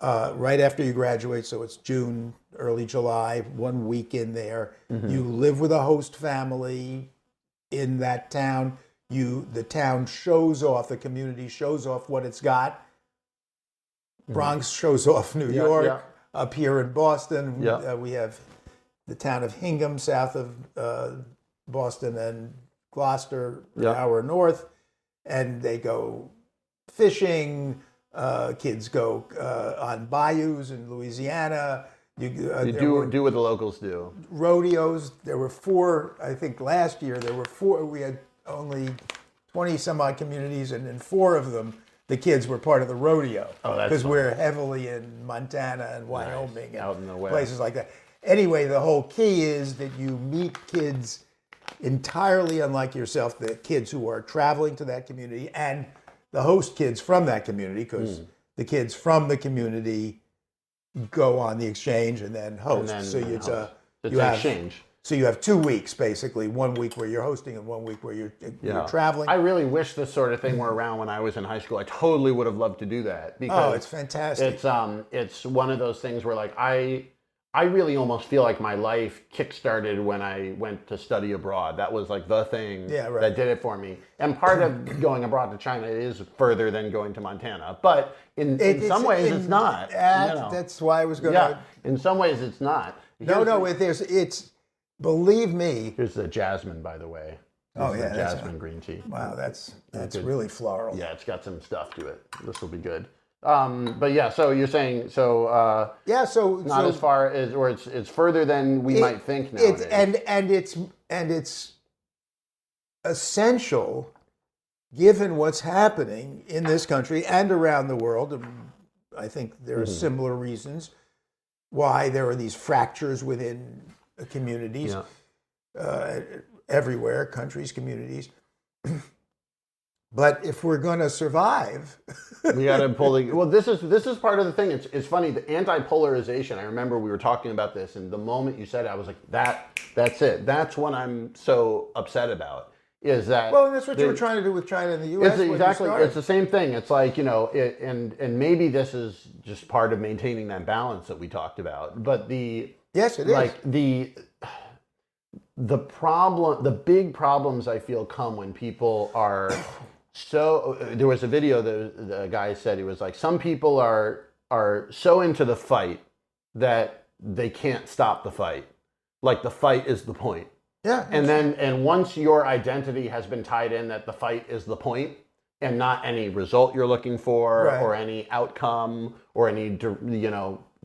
Right after you graduate, so it's June, early July, 1 week in there. You live with a host family in that town. The town shows off, the community shows off what it's got. Bronx shows off New York. Up here in Boston, we have the town of Hingham, south of Boston, and Gloucester, an hour north. And they go fishing. Kids go on bayous in Louisiana. You do what the locals do. Rodeos. There were 4, I think last year, there were 4. We had only 20 some odd communities, and in 4 of them, the kids were part of the rodeo. Oh, that's because fun. we're heavily in Montana and Wyoming and out in the West. Places like that. Anyway, the whole key is that you meet kids entirely unlike yourself, the kids who are traveling to that community and the host kids from that community, because the kids from the community go on the exchange and then host. It's an exchange. So you have 2 weeks, basically, 1 week where you're hosting and 1 week where you're traveling. I really wish this sort of thing were around when I was in high school. I totally would have loved to do that. Because it's fantastic. It's one of those things where like I really almost feel like my life kickstarted when I went to study abroad. That was like the thing that did it for me. And part of going abroad to China is further than going to Montana. But in some ways it's not. That's why I was going to... In some ways it's not. It's... Believe me. Here's the jasmine, by the way. Jasmine green tea. Wow, that's really floral. Yeah, it's got some stuff to it. This will be good. But yeah, so you're saying so not as far as, or it's further than we might think nowadays. It's essential, given what's happening in this country and around the world. And I think there are similar reasons why there are these fractures within communities everywhere, countries, communities. But if we're going to survive, we got to pull the. Well, this is part of the thing. It's funny, the anti-polarization. I remember we were talking about this, and the moment you said it, I was like, that's it. That's what I'm so upset about. Is that well, and that's what you were trying to do with China and the U.S. It's exactly. It's the same thing. It's like, and maybe this is just part of maintaining that balance that we talked about. But yes, it is. Like the problem, the big problems I feel come when people are so. There was a video that the guy said, he was like, some people are so into the fight that they can't stop the fight. Like the fight is the point. Yeah. And once your identity has been tied in that the fight is the point and not any result you're looking for, right, or any outcome or any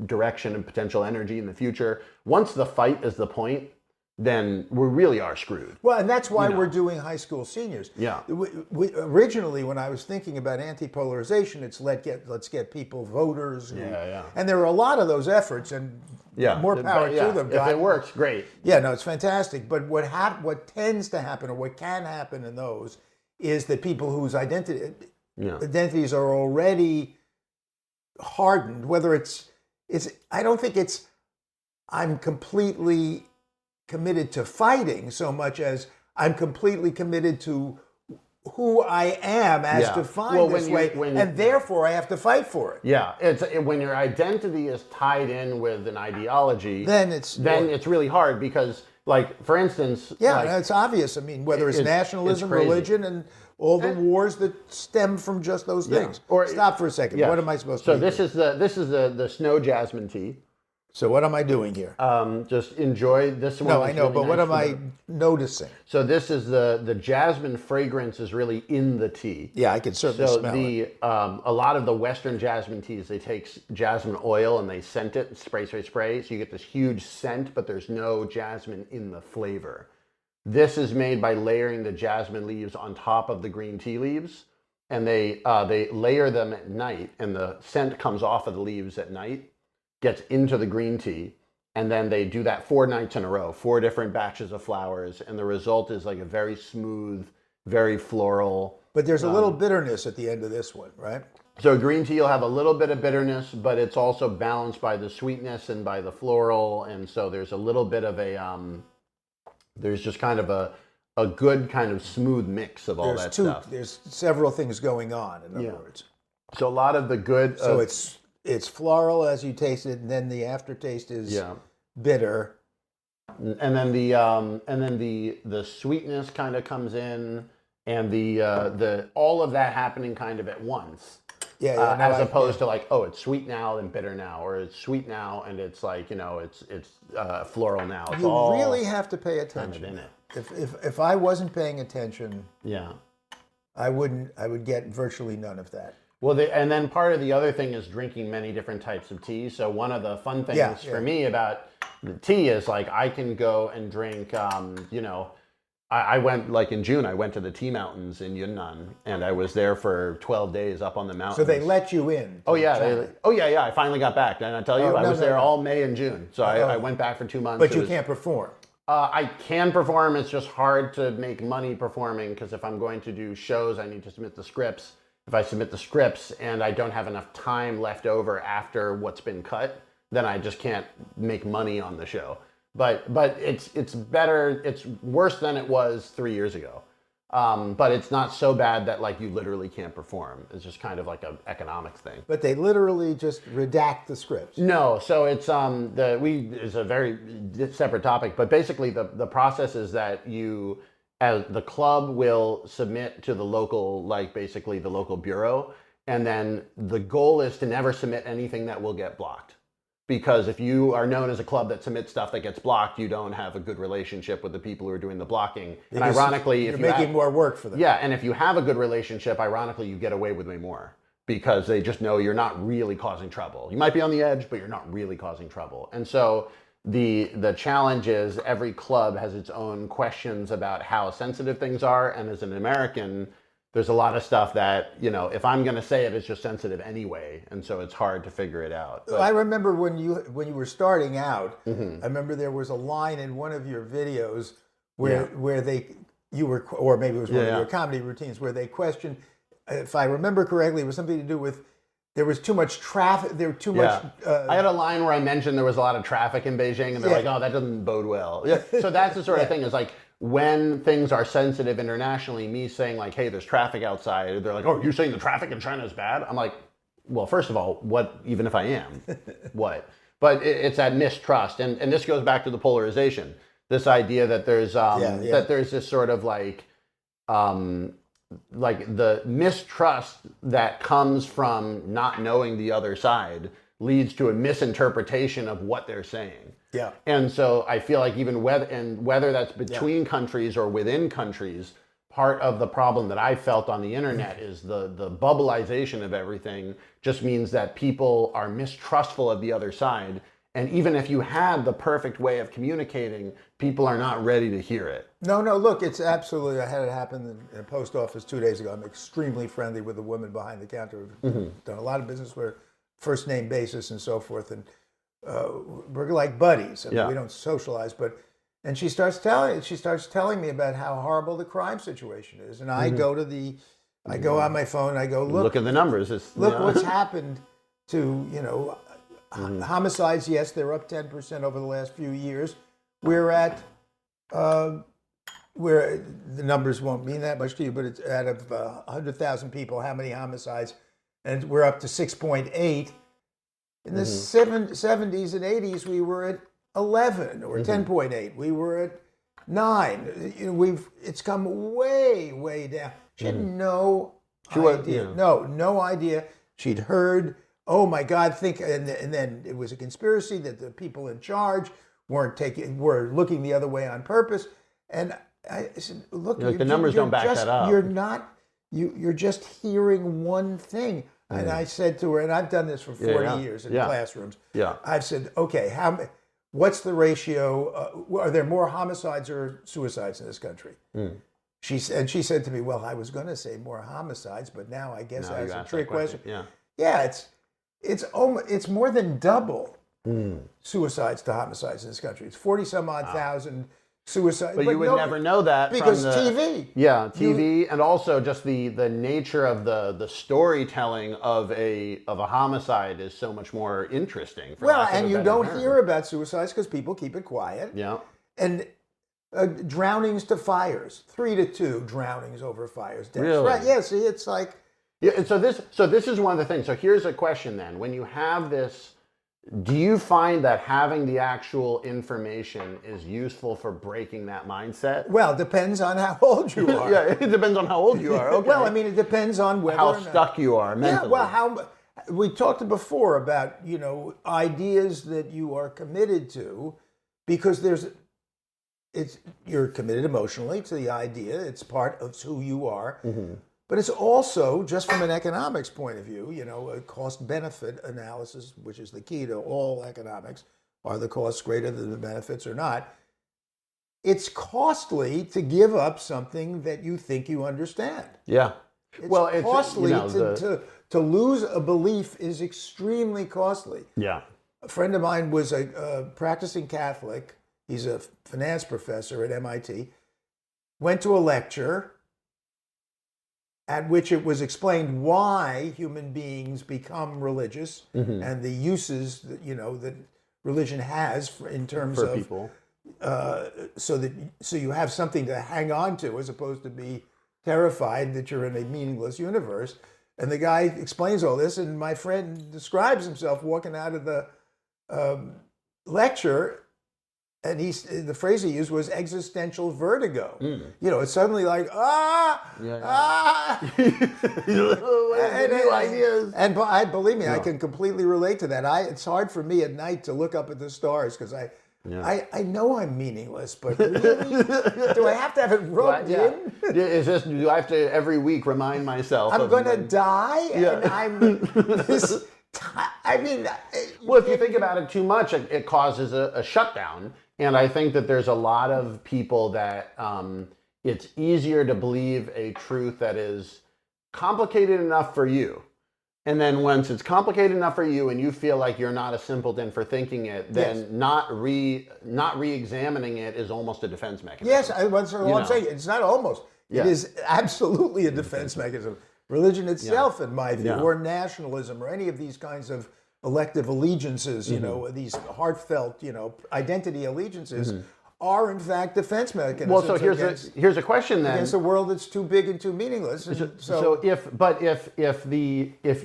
direction and potential energy in the future, once the fight is the point, then we really are screwed. Well, and that's why we're doing high school seniors. Yeah. We originally, when I was thinking about anti-polarization, it's let's get people voters. And there are a lot of those efforts, and more power to them. If it works, great. Yeah, no, it's fantastic. But what tends to happen, or what can happen in those, is that people whose identities are already hardened, whether it's I don't think it's I'm completely committed to fighting so much as I'm completely committed to who I am as defined this way, and therefore I have to fight for it. Yeah, when your identity is tied in with an ideology, then it's really hard because, like, for instance, it's obvious. I mean, whether it's nationalism, religion, and all the wars that stem from just those things. Or stop for a second. What am I supposed to? So this is the snow jasmine tea. So what am I doing here? Just enjoy this one. No, I know, but what am I noticing? So this is the jasmine fragrance is really in the tea. Yeah, I can certainly smell it. A lot of the Western jasmine teas, they take jasmine oil and they scent it, spray. So you get this huge scent, but there's no jasmine in the flavor. This is made by layering the jasmine leaves on top of the green tea leaves, and they layer them at night, and the scent comes off of the leaves at night, gets into the green tea, and then they do that 4 nights in a row, 4 different batches of flowers, and the result is like a very smooth, very floral. But there's a little bitterness at the end of this one, right? So green tea will have a little bit of bitterness, but it's also balanced by the sweetness and by the floral, and so there's a little bit of there's just kind of a good kind of smooth mix of all that stuff. There's several things going on, in other words. So a lot of the good. So it's floral as you taste it, and then the aftertaste is bitter. And then the sweetness kind of comes in, and the all of that happening kind of at once. As opposed to like, oh, it's sweet now and bitter now, or it's sweet now and it's like, it's floral now. It's you really have to pay attention. Kind of in it. If I wasn't paying attention, I would get virtually none of that. Well, and then part of the other thing is drinking many different types of tea. So one of the fun things for me about the tea is like I can go and drink, I went, like in June, I went to the tea mountains in Yunnan, and I was there for 12 days up on the mountains. So they let you in? Oh yeah, I finally got back. Didn't I tell you? I was there all May and June. So I went back for 2 months. But you can't perform? I can perform. It's just hard to make money performing, because if I'm going to do shows, I need to submit the scripts. If I submit the scripts and I don't have enough time left over after what's been cut, then I just can't make money on the show. But it's better. It's worse than it was 3 years ago. But it's not so bad that like you literally can't perform. It's just kind of like an economics thing. But they literally just redact the scripts. No, so it's is a very separate topic. But basically, the process is that you, as the club, will submit to the local, like basically the local bureau, and then the goal is to never submit anything that will get blocked. Because if you are known as a club that submits stuff that gets blocked, you don't have a good relationship with the people who are doing the blocking. And ironically, you're making more work for them. Yeah, and if you have a good relationship, ironically, you get away with way more, because they just know you're not really causing trouble. You might be on the edge, but you're not really causing trouble. And so the challenge is every club has its own questions about how sensitive things are, and as an American, there's a lot of stuff that, if I'm going to say it, it's just sensitive anyway, and so it's hard to figure it out. But I remember when you were starting out, I remember there was a line in one of your videos where you were, or maybe it was one of Yeah. your comedy routines where they questioned, if I remember correctly, it was something to do with there was too much traffic. There were too much. I had a line where I mentioned there was a lot of traffic in Beijing, and they're like, "Oh, that doesn't bode well." Yeah. So that's the sort of thing. Is like when things are sensitive internationally, me saying like, "Hey, there's traffic outside," they're like, "Oh, you're saying the traffic in China is bad?" I'm like, "Well, first of all, what? Even if I am, what?" But it's that mistrust, and this goes back to the polarization. This idea that there's that there's this sort of like the mistrust that comes from not knowing the other side leads to a misinterpretation of what they're saying. Yeah. And so I feel like even whether that's between countries or within countries, part of the problem that I felt on the internet is the bubbleization of everything just means that people are mistrustful of the other side. And even if you have the perfect way of communicating, people are not ready to hear it. No, look, it's absolutely, I had it happen in a post office 2 days ago. I'm extremely friendly with the woman behind the counter. We've done a lot of business with first name basis and so forth. And we're like buddies. I mean, we don't socialize, and she starts telling me about how horrible the crime situation is. And I go to I go on my phone, I go, look at the numbers. Look what's happened to, homicides. Yes, they're up 10% over the last few years. We're at, where the numbers won't mean that much to you, but it's out of 100,000 people, how many homicides? And we're up to 6.8. In the 70s and 80s, we were at 11 or 10.8. We were at 9. It's come way down. She had no idea. No idea. She'd heard, oh my God, and then it was a conspiracy that the people in charge were looking the other way on purpose. And I said, look, the numbers don't back that up. You're just hearing one thing. And I said to her, and I've done this for 40 years in classrooms. Yeah. I've said, okay, what's the ratio? Are there more homicides or suicides in this country? She said to me, well, I was going to say more homicides, but now I guess that's a trick question. Yeah, it's more than double suicides to homicides in this country. It's 40 some odd thousand suicides. But you would never know that because TV. Yeah, TV, and also just the nature of the storytelling of a homicide is so much more interesting. And you don't hear about suicides because people keep it quiet. Yeah. And drownings to fires, 3-2 drownings over fires. Deaths. Really? Right? Yeah. See, it's like. Yeah. And so this is one of the things. So here's a question then: when you have this. Do you find that having the actual information is useful for breaking that mindset? Well, it depends on how old you are. Yeah, it depends on how old you are. Okay. Well, I mean, it depends on whether how stuck you are mentally. Yeah, well, we talked before about, ideas that you are committed to, because you're committed emotionally to the idea. It's part of who you are. But it's also, just from an economics point of view, a cost-benefit analysis, which is the key to all economics. Are the costs greater than the benefits or not? It's costly to give up something that you think you understand. Yeah. It's costly to lose a belief is extremely costly. Yeah. A friend of mine was a practicing Catholic. He's a finance professor at MIT. Went to a lecture at which it was explained why human beings become religious and the uses that religion has in terms of people. So you have something to hang on to as opposed to be terrified that you're in a meaningless universe. And the guy explains all this, and my friend describes himself walking out of the lecture. And the phrase he used was existential vertigo. It's suddenly like, New ideas. And believe me, I can completely relate to that. It's hard for me at night to look up at the stars because I know I'm meaningless, but really, do I have to have it rubbed in? Do I have to every week remind myself? I'm going to die, and I'm this. I mean, well, if you think about it too much, it causes a shutdown. And I think that there's a lot of people that it's easier to believe a truth that is complicated enough for you, And then once it's complicated enough for you and you feel like you're not a simpleton for thinking it, then Yes. not re-examining it is almost a defense mechanism. Yes, that's all I'm saying. It's not almost. Yeah. It is absolutely a defense mechanism. Religion itself, in my view, or nationalism, or any of these kinds of elective allegiances, you know, these heartfelt, you know, identity allegiances, are in fact defense mechanisms. Well, so here's a question then. Against a world that's too big and too meaningless. And So if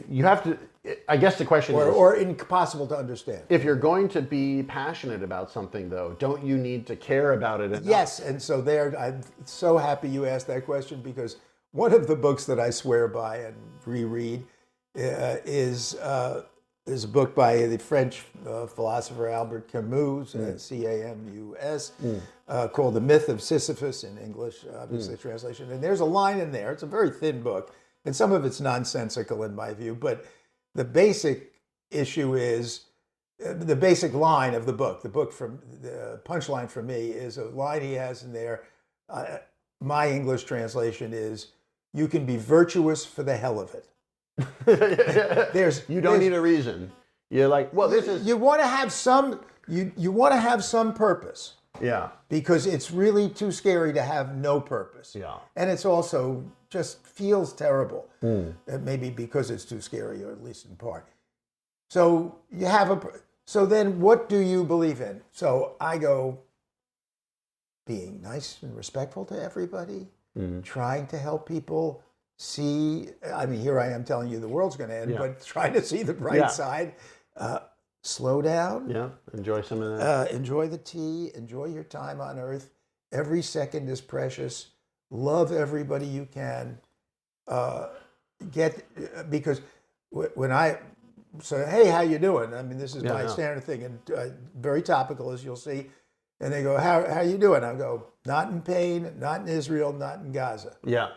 you have to, I guess the question is, or impossible to understand. if you're going to be passionate about something, though, don't you need to care about it enough? Yes, and so I'm so happy you asked that question, because one of the books that I swear by and reread is a book by the French philosopher Albert Camus, Camus, called The Myth of Sisyphus in English, obviously translation. And there's a line in there, it's a very thin book, and some of it's nonsensical in my view, but the basic issue is, the basic line of the book from the punchline for me is a line he has in there. My English translation is, "You can be virtuous for the hell of it." You don't need a reason. You're like, well, this is. You want to have some. You want to have some purpose. Yeah. Because it's really too scary to have no purpose. Yeah. And it's also just feels terrible. Maybe because it's too scary, or at least in part. So you have So then, what do you believe in? So I go, being nice and respectful to everybody, trying to help people see. I mean, here I am telling you the world's going to end, but trying to see the bright side. Slow down. Yeah, enjoy some of that. Enjoy the tea. Enjoy your time on Earth. Every second is precious. Love everybody you can. Because when I say, "Hey, how you doing?" I mean, this is my standard thing, and very topical, as you'll see. And they go, how you doing? I go, "Not in pain, not in Israel, not in Gaza." Yeah.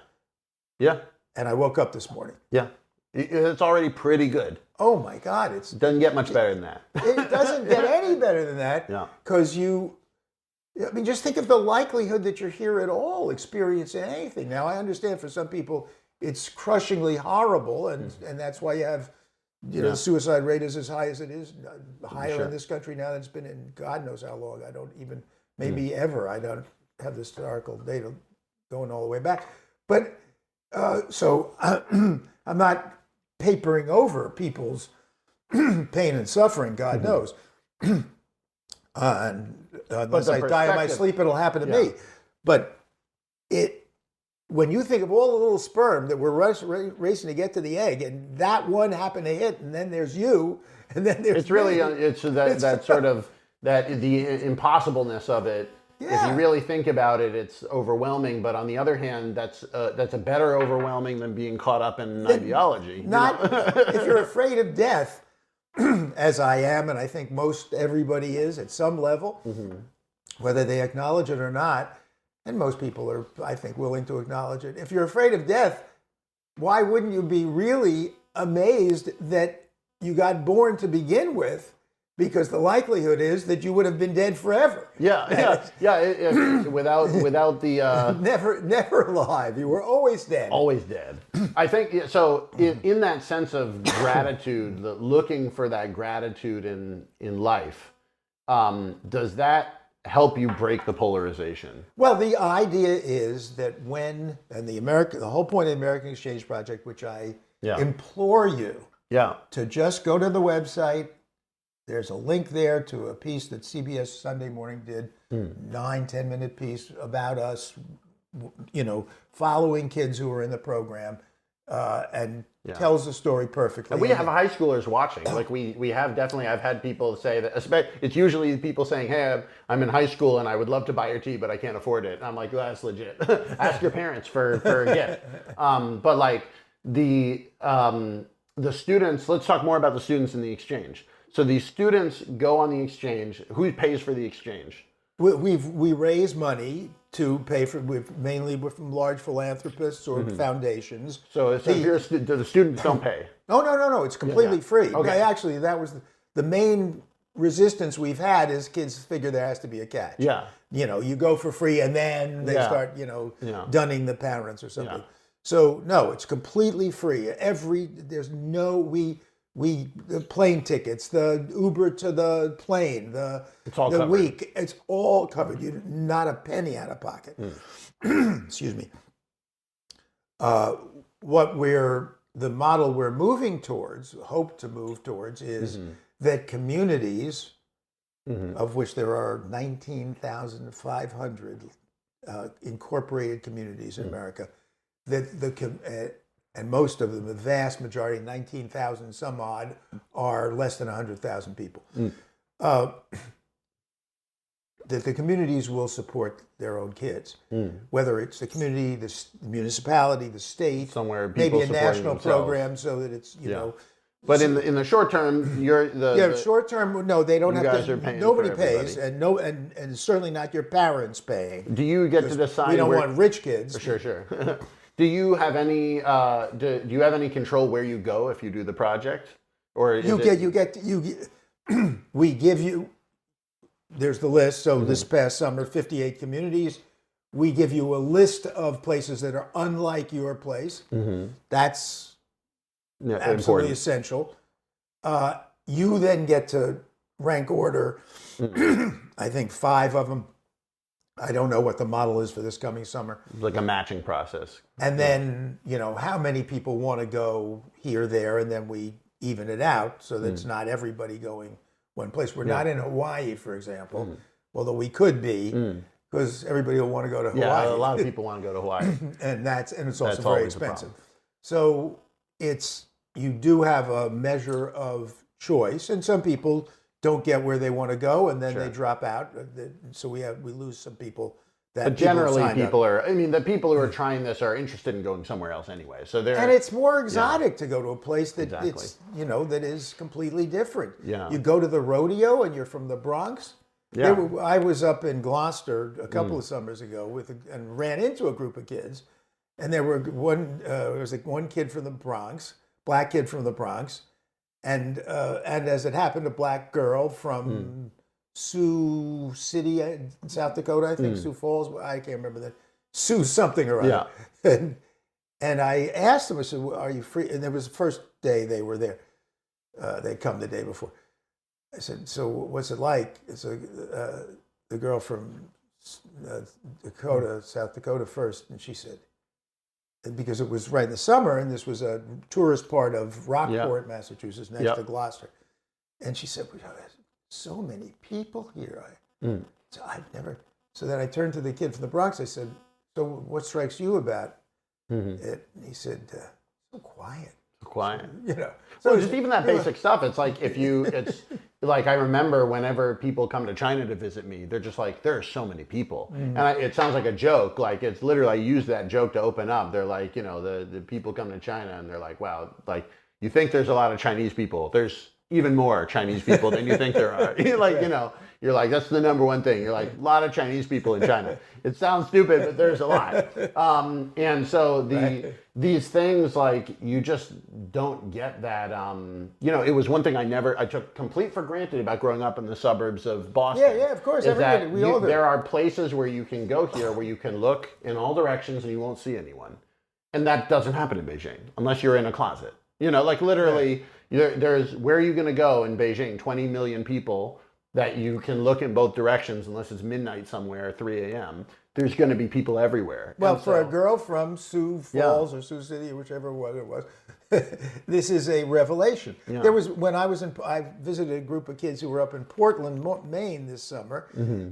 Yeah. And I woke up this morning. Yeah. It's already pretty good. Oh my God, It doesn't get much better than that. It doesn't get any better than that. Yeah. Because just think of the likelihood that you're here at all experiencing anything. Now, I understand for some people it's crushingly horrible, and that's why you have, the suicide rate is as high as it is, higher in this country now than it's been in God knows how long. I don't even, maybe ever. I don't have the historical data going all the way back. But so I'm not papering over people's pain and suffering, God knows. Unless I die in my sleep, it'll happen to me. But when you think of all the little sperm that were racing to get to the egg, and that one happened to hit, and then there's you, and then there's it's really that sort of the impossibleness of it. If you really think about it, it's overwhelming. But on the other hand, that's a better overwhelming than being caught up in an ideology. If you're afraid of death, as I am, and I think most everybody is at some level, whether they acknowledge it or not, and most people are, I think, willing to acknowledge it. If you're afraid of death, why wouldn't you be really amazed that you got born to begin with? Because the likelihood is that you would have been dead forever. Without the never alive. You were always dead. Always dead. I think so. In that sense of gratitude, looking for that gratitude in life, does that help you break the polarization? Well, the idea is that the whole point of the American Exchange Project, which I implore you to just go to the website. There's a link there to a piece that CBS Sunday Morning did, 9-10-minute piece about us, following kids who were in the program, and tells the story perfectly. And we have high schoolers watching. Like we have definitely. I've had people say that. It's usually people saying, "Hey, I'm in high school and I would love to buy your tea, but I can't afford it." And I'm like, well, "That's legit. Ask your parents for a gift." But like the students. Let's talk more about the students in the exchange. So these students go on the exchange. Who pays for the exchange? We raise money to pay for, mainly from large philanthropists or foundations. So the students don't pay? No. It's completely free. Okay. Actually, that was the main resistance we've had is kids figure there has to be a catch. Yeah. You go for free and then they start, dunning the parents or something. So no, it's completely free. There's no the plane tickets, the Uber to the plane, It's all the covered. week, it's all covered. You not a penny out of pocket. Excuse me. The model we're moving towards, hope to move towards, is that communities, of which there are 19,500 incorporated communities in America, and most of them, the vast majority, 19,000 some odd, are less than 100,000 people. That the communities will support their own kids, whether it's the community, the municipality, the state, Somewhere people maybe a national themselves. program, so that it's know. But in the short term, Short term, no, they don't you have guys to. are paying Nobody for pays, everybody. and certainly not your parents paying. Do you get to decide? We don't want rich kids. Sure. Do you have any? Do you have any control where you go if you do the project, or we give you. There's the list. So this past summer, 58 communities. We give you a list of places that are unlike your place. That's absolutely important. essential. You then get to rank order. I think 5 of them. I don't know what the model is for this coming summer. Like a matching process. And then, how many people want to go here, there, and then we even it out so that it's not everybody going one place. We're not in Hawaii, for example, although we could be, because everybody will want to go to Hawaii. Yeah, a lot of people want to go to Hawaii. and it's also very expensive. So you do have a measure of choice, and some people don't get where they want to go, and then they drop out. So we lose some people. But generally, the people who are trying this are interested in going somewhere else anyway. So and it's more exotic to go to a place that it's that is completely different. Yeah. You go to the rodeo and you're from the Bronx. Yeah. I was up in Gloucester a couple of summers ago and ran into a group of kids, and there was one kid from the Bronx, black kid from the Bronx, and as it happened, a black girl from Sioux City, South Dakota, I think, Sioux Falls. I can't remember that. Sioux something or other. Yeah. And I asked them, I said, "Are you free?" And it was the first day they were there. They'd come the day before. I said, "So what's it like?" So the girl from South Dakota first, and she said, because it was right in the summer, and this was a tourist part of Rockport, Massachusetts, next to Gloucester. And she said, so many people here. So I've never. So then I turned to the kid from the Bronx. I said, "So what strikes you about it?" And he said, "So quiet." Quiet. So just even that basic stuff. It's like it's like I remember whenever people come to China to visit me, they're just like, there are so many people, and it sounds like a joke. Like it's literally, I use that joke to open up. They're like, the people come to China and they're like, wow, like you think there's a lot of Chinese people. There's even more Chinese people than you think there are. You're like, that's the number one thing. You're like, a lot of Chinese people in China. It sounds stupid, but there's a lot. And so these things, like, you just don't get that. It was one thing I took complete for granted about growing up in the suburbs of Boston. Yeah, of course. There are places where you can go here where you can look in all directions and you won't see anyone. And that doesn't happen in Beijing unless you're in a closet. Like literally, there's where are you going to go in Beijing? 20 million people that you can look in both directions unless it's midnight somewhere, 3 a.m. There's going to be people everywhere. Well, for a girl from Sioux Falls or Sioux City, whichever one it was, this is a revelation. Yeah. There was I visited a group of kids who were up in Portland, Maine this summer,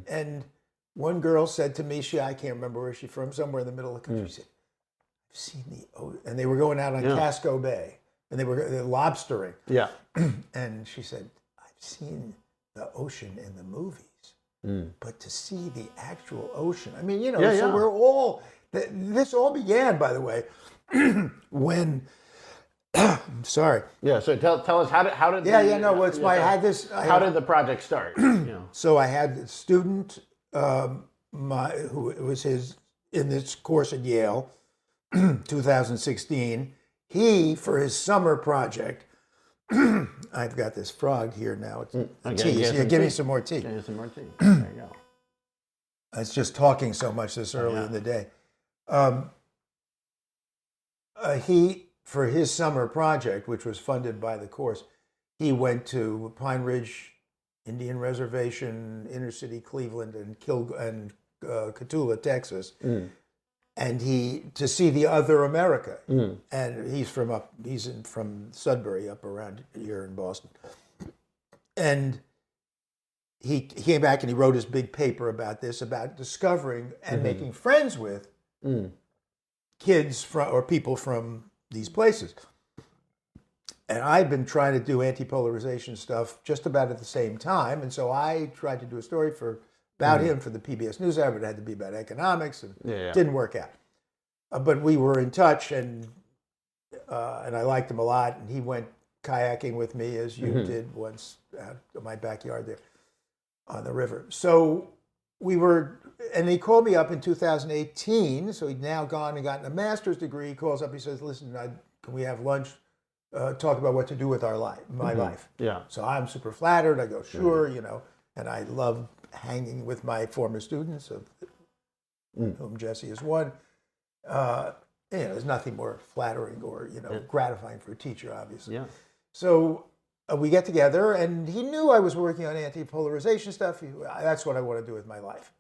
and one girl said to me, I can't remember where she's from, somewhere in the middle of the country. She said, "I've seen and they were going out on Casco Bay, and they were lobstering. Yeah, and she said, "I've seen the ocean in the movies, but to see the actual ocean, so we're all, this all began, by the way, when, I'm sorry. Yeah, so tell us, how did how did the project start? So I had a student, who it was in this course at Yale, 2016, he, for his summer project, I've got this frog here now. It's tea. Give me some more tea. Give me some more tea. There you go. I was just talking so much this early in the day. For his summer project, which was funded by the course, he went to Pine Ridge Indian Reservation, inner city Cleveland, and Cotulla, Texas, and to see the other America. And he's from Sudbury, up around here in Boston. And he came back and he wrote his big paper about this, about discovering and making friends with kids or people from these places. And I'd been trying to do anti-polarization stuff just about at the same time, and so I tried to do a story about him for the PBS Newshour, but it had to be about economics, and it didn't work out. But we were in touch, and I liked him a lot, and he went kayaking with me, as you did once, out in my backyard there on the river. So and he called me up in 2018, so he'd now gone and gotten a master's degree. He calls up, he says, listen, can we have lunch, talk about what to do with my life? Yeah. So I'm super flattered. I go, sure, and I love hanging with my former students, of whom Jesse is one. There's nothing more flattering or, gratifying for a teacher, obviously. Yeah. So we get together, and he knew I was working on anti-polarization stuff. That's what I want to do with my life.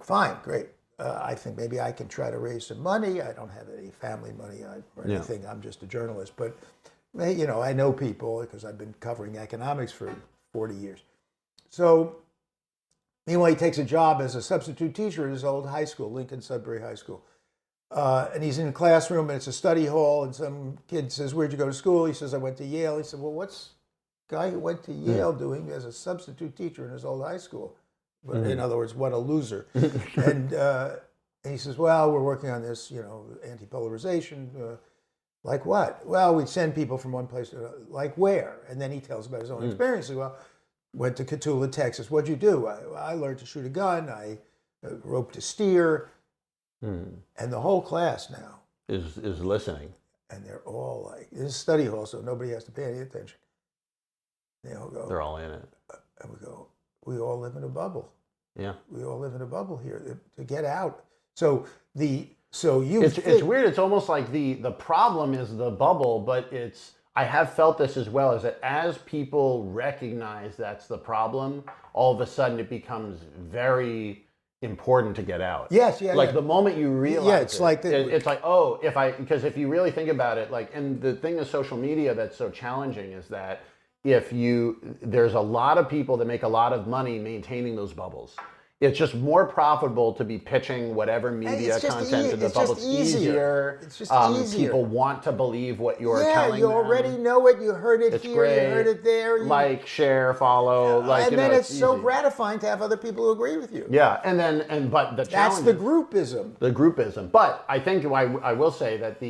Fine, great. I think maybe I can try to raise some money. I don't have any family money or anything. I'm just a journalist. But, I know people because I've been covering economics for 40 years. So, meanwhile, he takes a job as a substitute teacher at his old high school, Lincoln Sudbury High School. And he's in a classroom, and it's a study hall, and some kid says, where'd you go to school? He says, I went to Yale. He said, well, what's a guy who went to Yale doing as a substitute teacher in his old high school? In other words, what a loser. And he says, well, we're working on this, anti-polarization. Like what? Well, we send people from one place to another. Like where? And then he tells about his own experiences. Well, went to Cotulla, Texas. What'd you do? I learned to shoot a gun. I roped a steer. And the whole class now is listening. And they're all like, this is study hall, so nobody has to pay any attention. They all go. They're all in it. And we go, we all live in a bubble. Yeah. We all live in a bubble here to get out. So it's weird. It's almost like the problem is the bubble, but I have felt this as well, is that as people recognize that's the problem, all of a sudden it becomes very important to get out. Yes, yeah. Like the moment you realize it's like because if you really think about it, and the thing of social media that's so challenging is that there's a lot of people that make a lot of money maintaining those bubbles. It's just more profitable to be pitching whatever media content in the bubble. It's easier. It's just easier. People want to believe what you're telling them. Yeah, you already know it. You heard it here. Great. You heard it there. Like, share, follow. And then it's so gratifying to have other people who agree with you. Yeah, but the challenge. That's the groupism. The groupism. But I think I will say that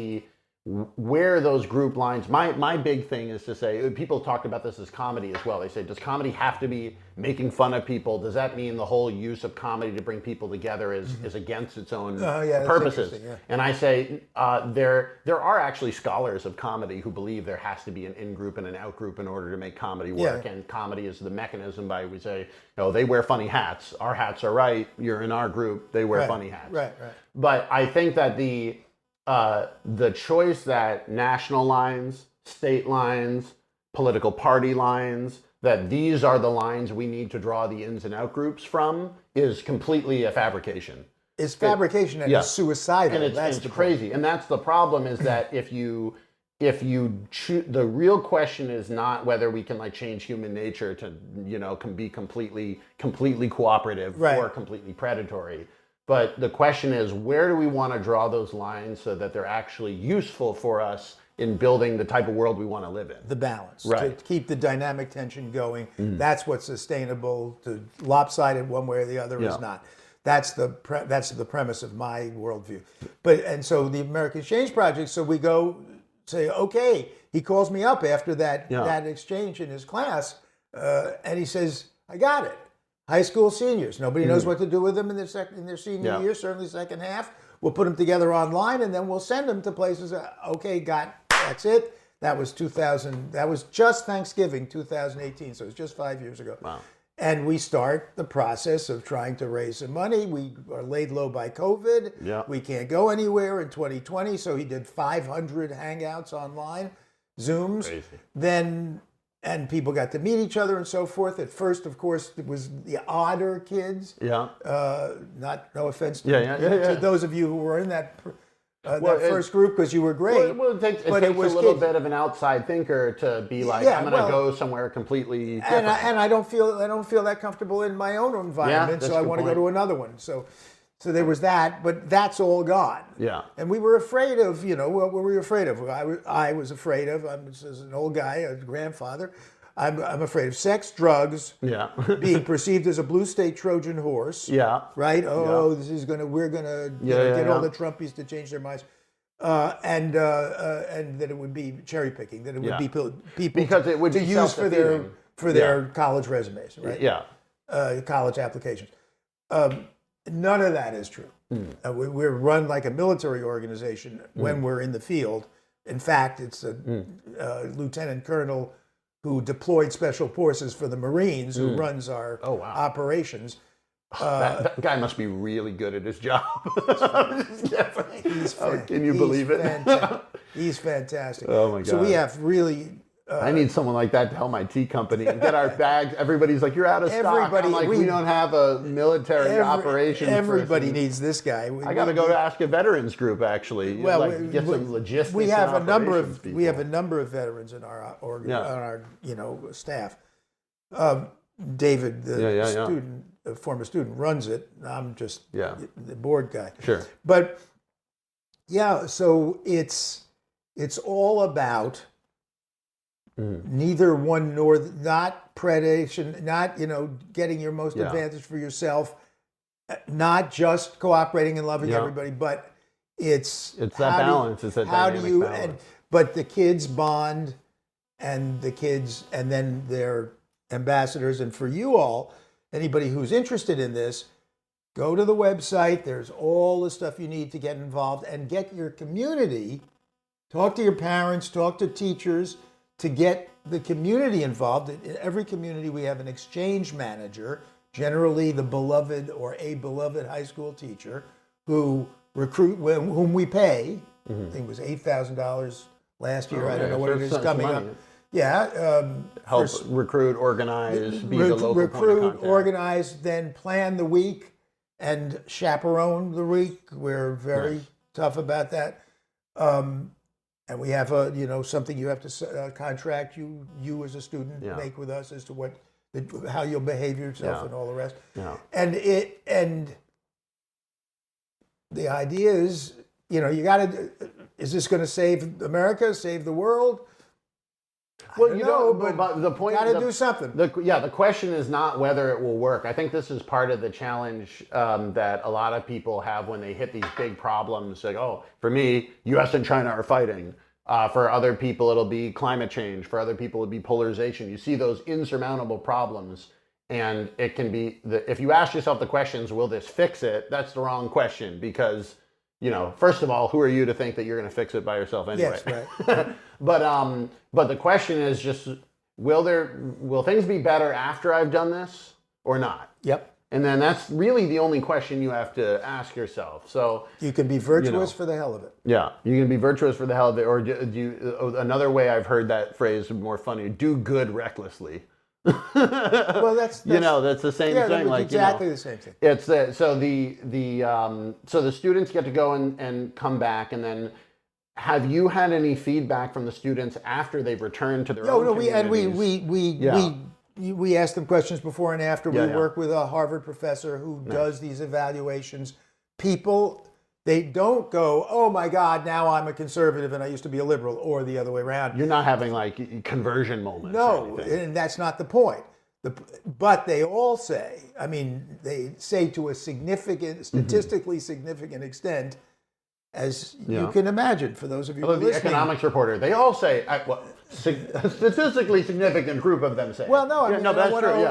where those group lines, my big thing is to say, people talk about this as comedy as well. They say, does comedy have to be making fun of people? Does that mean the whole use of comedy to bring people together is against its own purposes? Yeah. And I say, there are actually scholars of comedy who believe there has to be an in-group and an out-group in order to make comedy work. Yeah. And comedy is the mechanism by which we say, they wear funny hats. Our hats are right. You're in our group. They wear funny hats. Right. But I think that the choice that national lines, state lines, political party lines, that these are the lines we need to draw the ins and out groups from is completely a fabrication. It's fabrication and it's suicidal. And it's crazy. And that's the problem, is that if you the real question is not whether we can change human nature to can be completely cooperative or completely predatory. But the question is, where do we want to draw those lines so that they're actually useful for us in building the type of world we want to live in? The balance. Right. To keep the dynamic tension going. That's what's sustainable. To lopsided one way or the other is not. That's the premise of my worldview. And so the American Exchange Project, so we go say, okay, he calls me up after that exchange in his class, and he says, I got it. High school seniors. Nobody knows what to do with them in their senior year, certainly second half. We'll put them together online, and then we'll send them to places. That's it. That was 2000. That was just Thanksgiving 2018, so it was just 5 years ago. Wow. And we start the process of trying to raise some money. We are laid low by COVID. Yeah. We can't go anywhere in 2020, so he did 500 hangouts online, Zooms. Crazy. Then, and people got to meet each other and so forth. At first, of course, it was the odder kids. Yeah. No offense to, Yeah. to those of you who were in that first group, because you were great. Well, it takes a little bit of an outside thinker to be like, I'm going to go somewhere completely different. And I don't feel that comfortable in my own environment, so I want to go to another one. So there was that, but that's all gone. Yeah. And we were afraid of, what were we afraid of? I was afraid of, as an old guy, a grandfather, I'm afraid of sex, drugs, being perceived as a blue state Trojan horse. Yeah. Right? Oh, we're gonna get all the Trumpies to change their minds. And that it would be cherry picking, that it would be people because it would to be use for their college resumes, right? Yeah. College applications. None of that is true. We're run like a military organization when we're in the field. In fact, it's a lieutenant colonel who deployed special forces for the Marines who runs our operations. That guy must be really good at his job. Can you believe it? He's fantastic. Oh my God. So we have really... I need someone like that to help my tea company and get our bags. Everybody's like, you're out of stock. I'm like, we don't have a military operation. Everybody needs this guy. I got to go to ask a veterans group, actually. Get some logistics. We have a number of veterans in our on our staff. David, the former student, runs it. I'm just the board guy. Sure. But so it's all about neither one nor not predation, not getting your most advantage for yourself, not just cooperating and loving everybody, but it's that balance. It's that dynamic balance. But the kids bond, and then they're ambassadors. And for you all, anybody who's interested in this, go to the website. There's all the stuff you need to get involved and get your community. Talk to your parents, talk to teachers to get the community involved. In every community, we have an exchange manager, generally the beloved or a beloved high school teacher, whom we pay. I think it was $8,000 last year. I don't know what it is coming up. Help recruit, organize, be the local point of contact. Organize, then plan the week and chaperone the week. We're very tough about that. And we have something you have to contract you as a student make with us as to how you'll behave yourself and all the rest. Yeah. And the idea is, is this going to save America, save the world? Well, but the point, got to do something. The question is not whether it will work. I think this is part of the challenge that a lot of people have when they hit these big problems. Like, for me, U.S. and China are fighting. For other people, it'll be climate change. For other people, it'll be polarization. You see those insurmountable problems, and it can be if you ask yourself the questions, will this fix it? That's the wrong question, because first of all, who are you to think that you're going to fix it by yourself anyway? Yes, right. But the question is just, will things be better after I've done this or not? Yep. And then that's really the only question you have to ask yourself. So you can be virtuous for the hell of it. Yeah, you can be virtuous for the hell of it, or do you, another way I've heard that phrase more funny: do good recklessly. Well, that's that's the same thing. Like exactly the same thing. It's so the students get to go and come back, and then have you had any feedback from the students after they've returned to their own communities? We ask them questions before and after. We work with a Harvard professor who does these evaluations. People, they don't go, oh my God, now I'm a conservative and I used to be a liberal, or the other way around. You're not having like conversion moments. No, and that's not the point. But they all say, they say to a statistically significant extent, as you can imagine, for those of you who are listening. The economics reporter, they all say, a statistically significant group of them say. Well, no,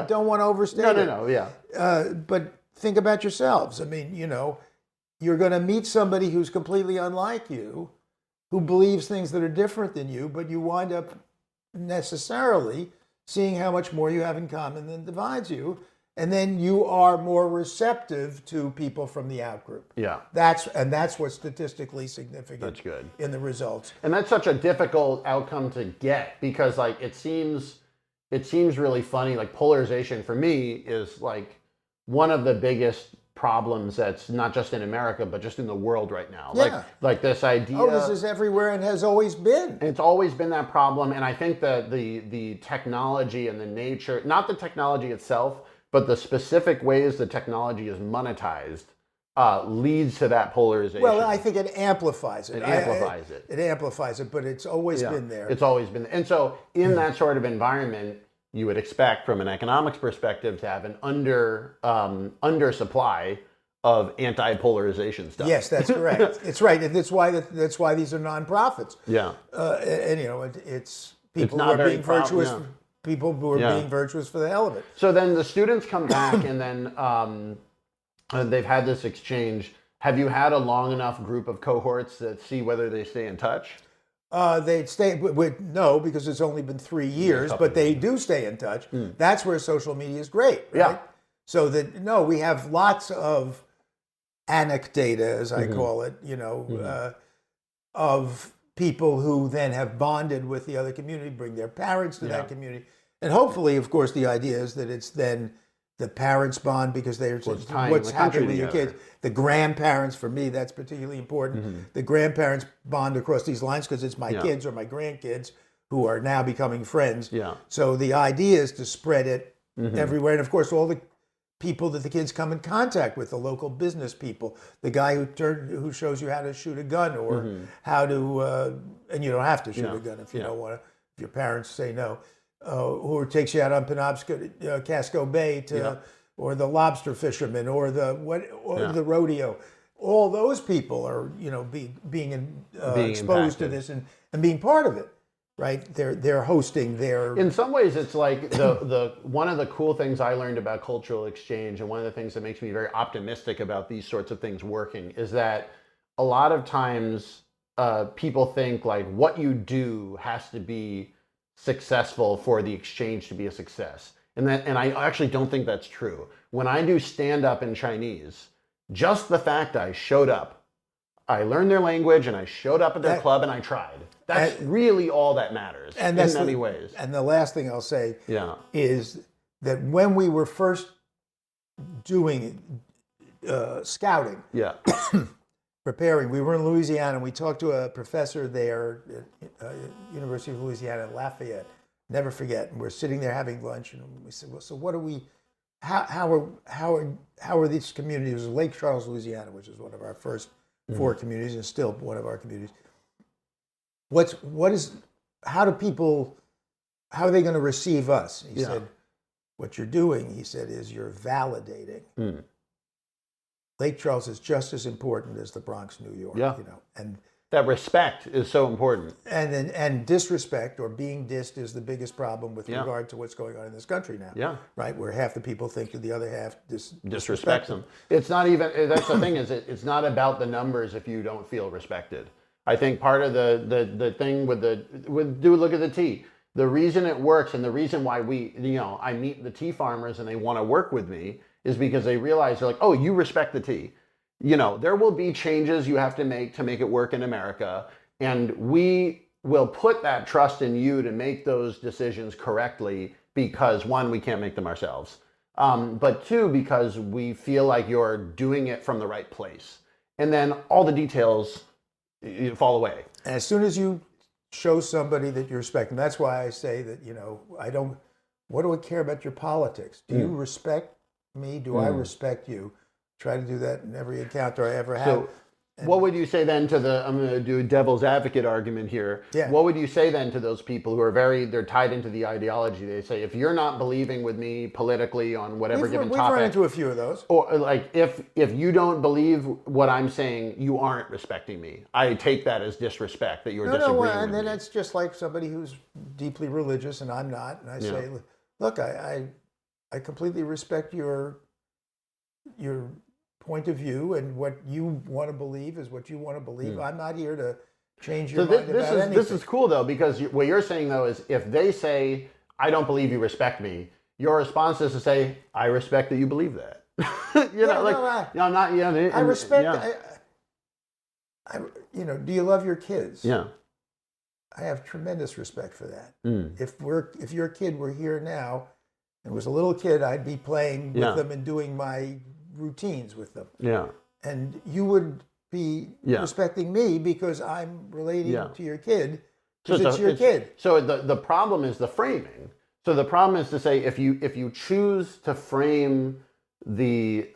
don't want to overstate it. No, but think about yourselves. You're going to meet somebody who's completely unlike you, who believes things that are different than you, but you wind up necessarily seeing how much more you have in common than divides you, and then you are more receptive to people from the outgroup. Yeah. That's what's statistically significant. That's good. In the results. And that's such a difficult outcome to get, because like it seems really funny. Like polarization for me is like one of the biggest problems that's not just in America but just in the world right now. Yeah. Like this idea. Oh, this is everywhere and has always been. It's always been that problem, and I think that the technology and the nature, not the technology itself, but the specific ways the technology is monetized, leads to that polarization. Well, I think it amplifies it. It amplifies it. It amplifies it, but it's always been there. It's always been. And so in that sort of environment, you would expect from an economics perspective to have an undersupply of anti-polarization stuff. Yes, that's correct. It's right. And that's why these are nonprofits. Yeah. And it's people not who are very being virtuous. yeah. People who are being virtuous for the hell of it. So then the students come back, and then they've had this exchange. Have you had a long enough group of cohorts that see whether they stay in touch? They'd stay no, because it's only been 3 years, but they do stay in touch. That's where social media is great, right? Yeah. So that we have lots of anecdata, as I call it, of people who then have bonded with the other community, bring their parents to that community, and hopefully, of course, the idea is that it's then the parents bond because they're what's happening with your kids. The grandparents, for me, that's particularly important. The grandparents bond across these lines because it's my kids or my grandkids who are now becoming friends. Yeah. So the idea is to spread it everywhere, and of course, all the people that the kids come in contact with, the local business people, the guy who shows you how to shoot a gun or how to, and you don't have to shoot a gun if you don't want to, if your parents say no. Or takes you out on Penobscot, Casco Bay or the lobster fisherman or the rodeo. All those people are being exposed to this and being part of it, right? They're hosting their. In some ways, it's like the one of the cool things I learned about cultural exchange, and one of the things that makes me very optimistic about these sorts of things working, is that a lot of times people think like what you do has to be successful for the exchange to be a success. And I actually don't think that's true. When I do stand-up in Chinese, just the fact I showed up, I learned their language and I showed up at their club and I tried. That's really all that matters in many ways. And the last thing I'll say is that when we were first doing scouting, preparing. We were in Louisiana, and we talked to a professor there at University of Louisiana at Lafayette. Never forget. And we're sitting there having lunch, and we said, "Well, so what are we? How are these communities?" It was Lake Charles, Louisiana, which is one of our first 4 communities, and still one of our communities. How are they going to receive us? He said, "What you're doing," he said, "is you're validating." Lake Charles is just as important as the Bronx, New York. And that respect is so important. And disrespect or being dissed is the biggest problem with regard to what's going on in this country now. Right, where half the people think that the other half disrespects them. It's not even. That's the thing is, it's not about the numbers if you don't feel respected. I think part of the thing look at the tea. The reason it works and the reason why I meet the tea farmers and they want to work with me is because they realize they're like, oh, you respect the tea. There will be changes you have to make it work in America. And we will put that trust in you to make those decisions correctly because 1, we can't make them ourselves. But 2, because we feel like you're doing it from the right place. And then all the details fall away. And as soon as you show somebody that you respect, and that's why I say that, what do I care about your politics? Do you respect me? Do I respect you? Try to do that in every encounter I ever have. So what would you say then to I'm going to do a devil's advocate argument here. What would you say then to those people who are they're tied into the ideology? They say, if you're not believing with me politically on whatever given topic. We've run into a few of those. Or like, if you don't believe what I'm saying, you aren't respecting me. I take that as disrespect, that you're disagreeing with me. And then it's just like somebody who's deeply religious and I'm not. And I say, look, I completely respect your point of view, and what you want to believe is what you want to believe. I'm not here to change your mind about anything. This is cool though, because what you're saying though is if they say I don't believe you respect me. Your response is to say, I respect that you believe that. I'm not. I respect. Do you love your kids? Yeah. I have tremendous respect for that. If your kid were here now and was a little kid, I'd be playing with them and doing my routines with them. Yeah. And you would be respecting me because I'm relating to your kid because it's your kid. So the problem is the framing. So the problem is to say if you choose to frame the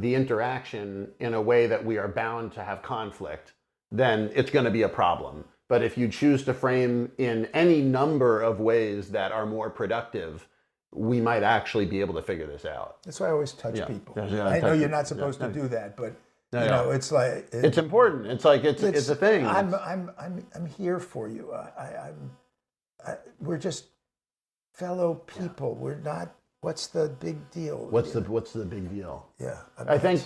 interaction in a way that we are bound to have conflict, then it's going to be a problem. But if you choose to frame in any number of ways that are more productive, we might actually be able to figure this out. That's why I always touch people. I know you're not supposed to do that, but it's like it's important. It's like it's a thing. I'm here for you. We're just fellow people. We're not. What's the big deal? What's the big deal? Yeah, I think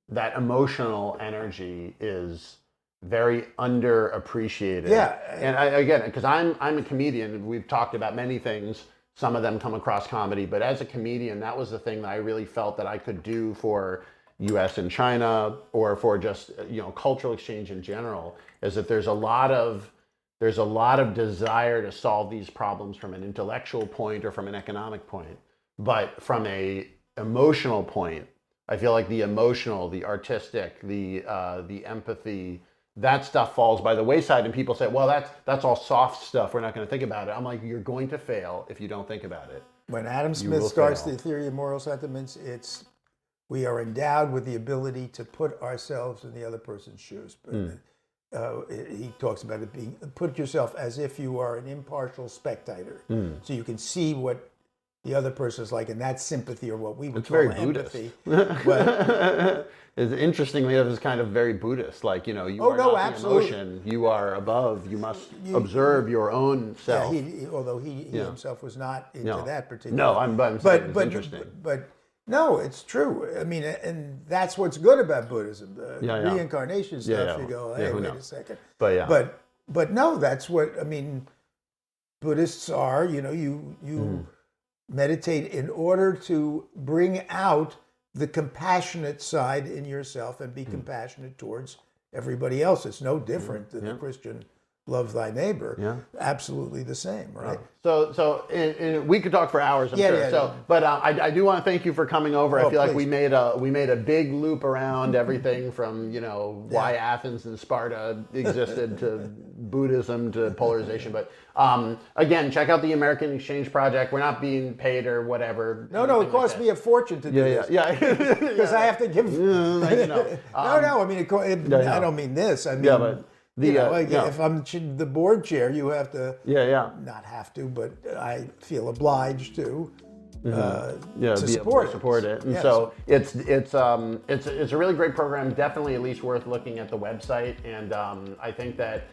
that emotional energy is very underappreciated. Yeah, and because I'm a comedian, we've talked about many things. Some of them come across comedy, but as a comedian, that was the thing that I really felt that I could do for U.S. and China, or for just cultural exchange in general, is that there's a lot of desire to solve these problems from an intellectual point or from an economic point, but from a emotional point, I feel like the emotional, the artistic, the empathy, that stuff falls by the wayside, and people say, well, that's all soft stuff, we're not going to think about it. I'm like, you're going to fail if you don't think about it. When Adam Smith starts the theory of moral sentiments, we are endowed with the ability to put ourselves in the other person's shoes. But he talks about it being, put yourself as if you are an impartial spectator, so you can see what the other person is like, and that's sympathy, or what we would call empathy. It's interestingly, it is kind of very Buddhist. Like, you are not the emotion. You are above. You must observe your own self. Yeah, although he himself was not into that particular. No, I'm saying it's interesting. But no, it's true. I mean, and that's what's good about Buddhism. The reincarnation stuff. You go, hey, wait a second. But no, that's what I mean. Buddhists are. You meditate in order to bring out the compassionate side in yourself and be compassionate towards everybody else. It's no different than the Christian love thy neighbor. Yeah. Absolutely the same, right? So we could talk for hours, I'm sure. But I do want to thank you for coming over. I feel like we made a big loop around everything from why Athens and Sparta existed to Buddhism to polarization. But again, check out the American Exchange Project. We're not being paid or whatever. No, it costs me a fortune to do this. Yeah. Because I have to give. No. I mean, I don't mean this. I mean. If I'm the board chair, you have to. Not have to, but I feel obliged to. To support it. And so it's a really great program. Definitely, at least worth looking at the website. And I think that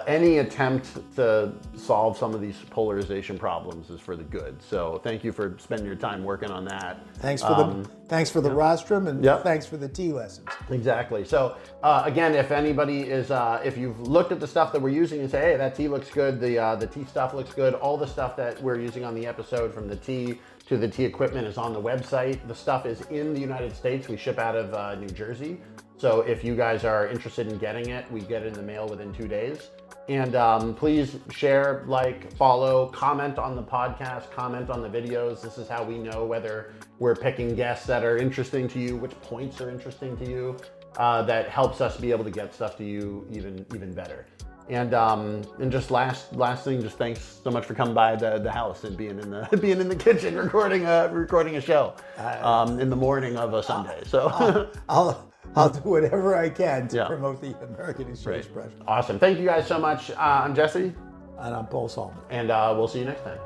any attempt to solve some of these polarization problems is for the good. So thank you for spending your time working on that. Thanks for the rostrum, and thanks for the tea lessons. Exactly. So again, if anybody is, if you've looked at the stuff that we're using and say, hey, that tea looks good, the tea stuff looks good, all the stuff that we're using on the episode, from the tea to the tea equipment, is on the website. The stuff is in the United States. We ship out of New Jersey. So if you guys are interested in getting it, we get it in the mail within 2 days. And please share, like, follow, comment on the podcast, comment on the videos. This is how we know whether we're picking guests that are interesting to you, which points are interesting to you. That helps us be able to get stuff to you even better. And just last thing, just thanks so much for coming by the house and being in the kitchen recording a show in the morning of a Sunday. So I'll do whatever I can to promote the American Exchange Project. Awesome. Thank you guys so much. I'm Jesse. And I'm Paul Solmon. And we'll see you next time.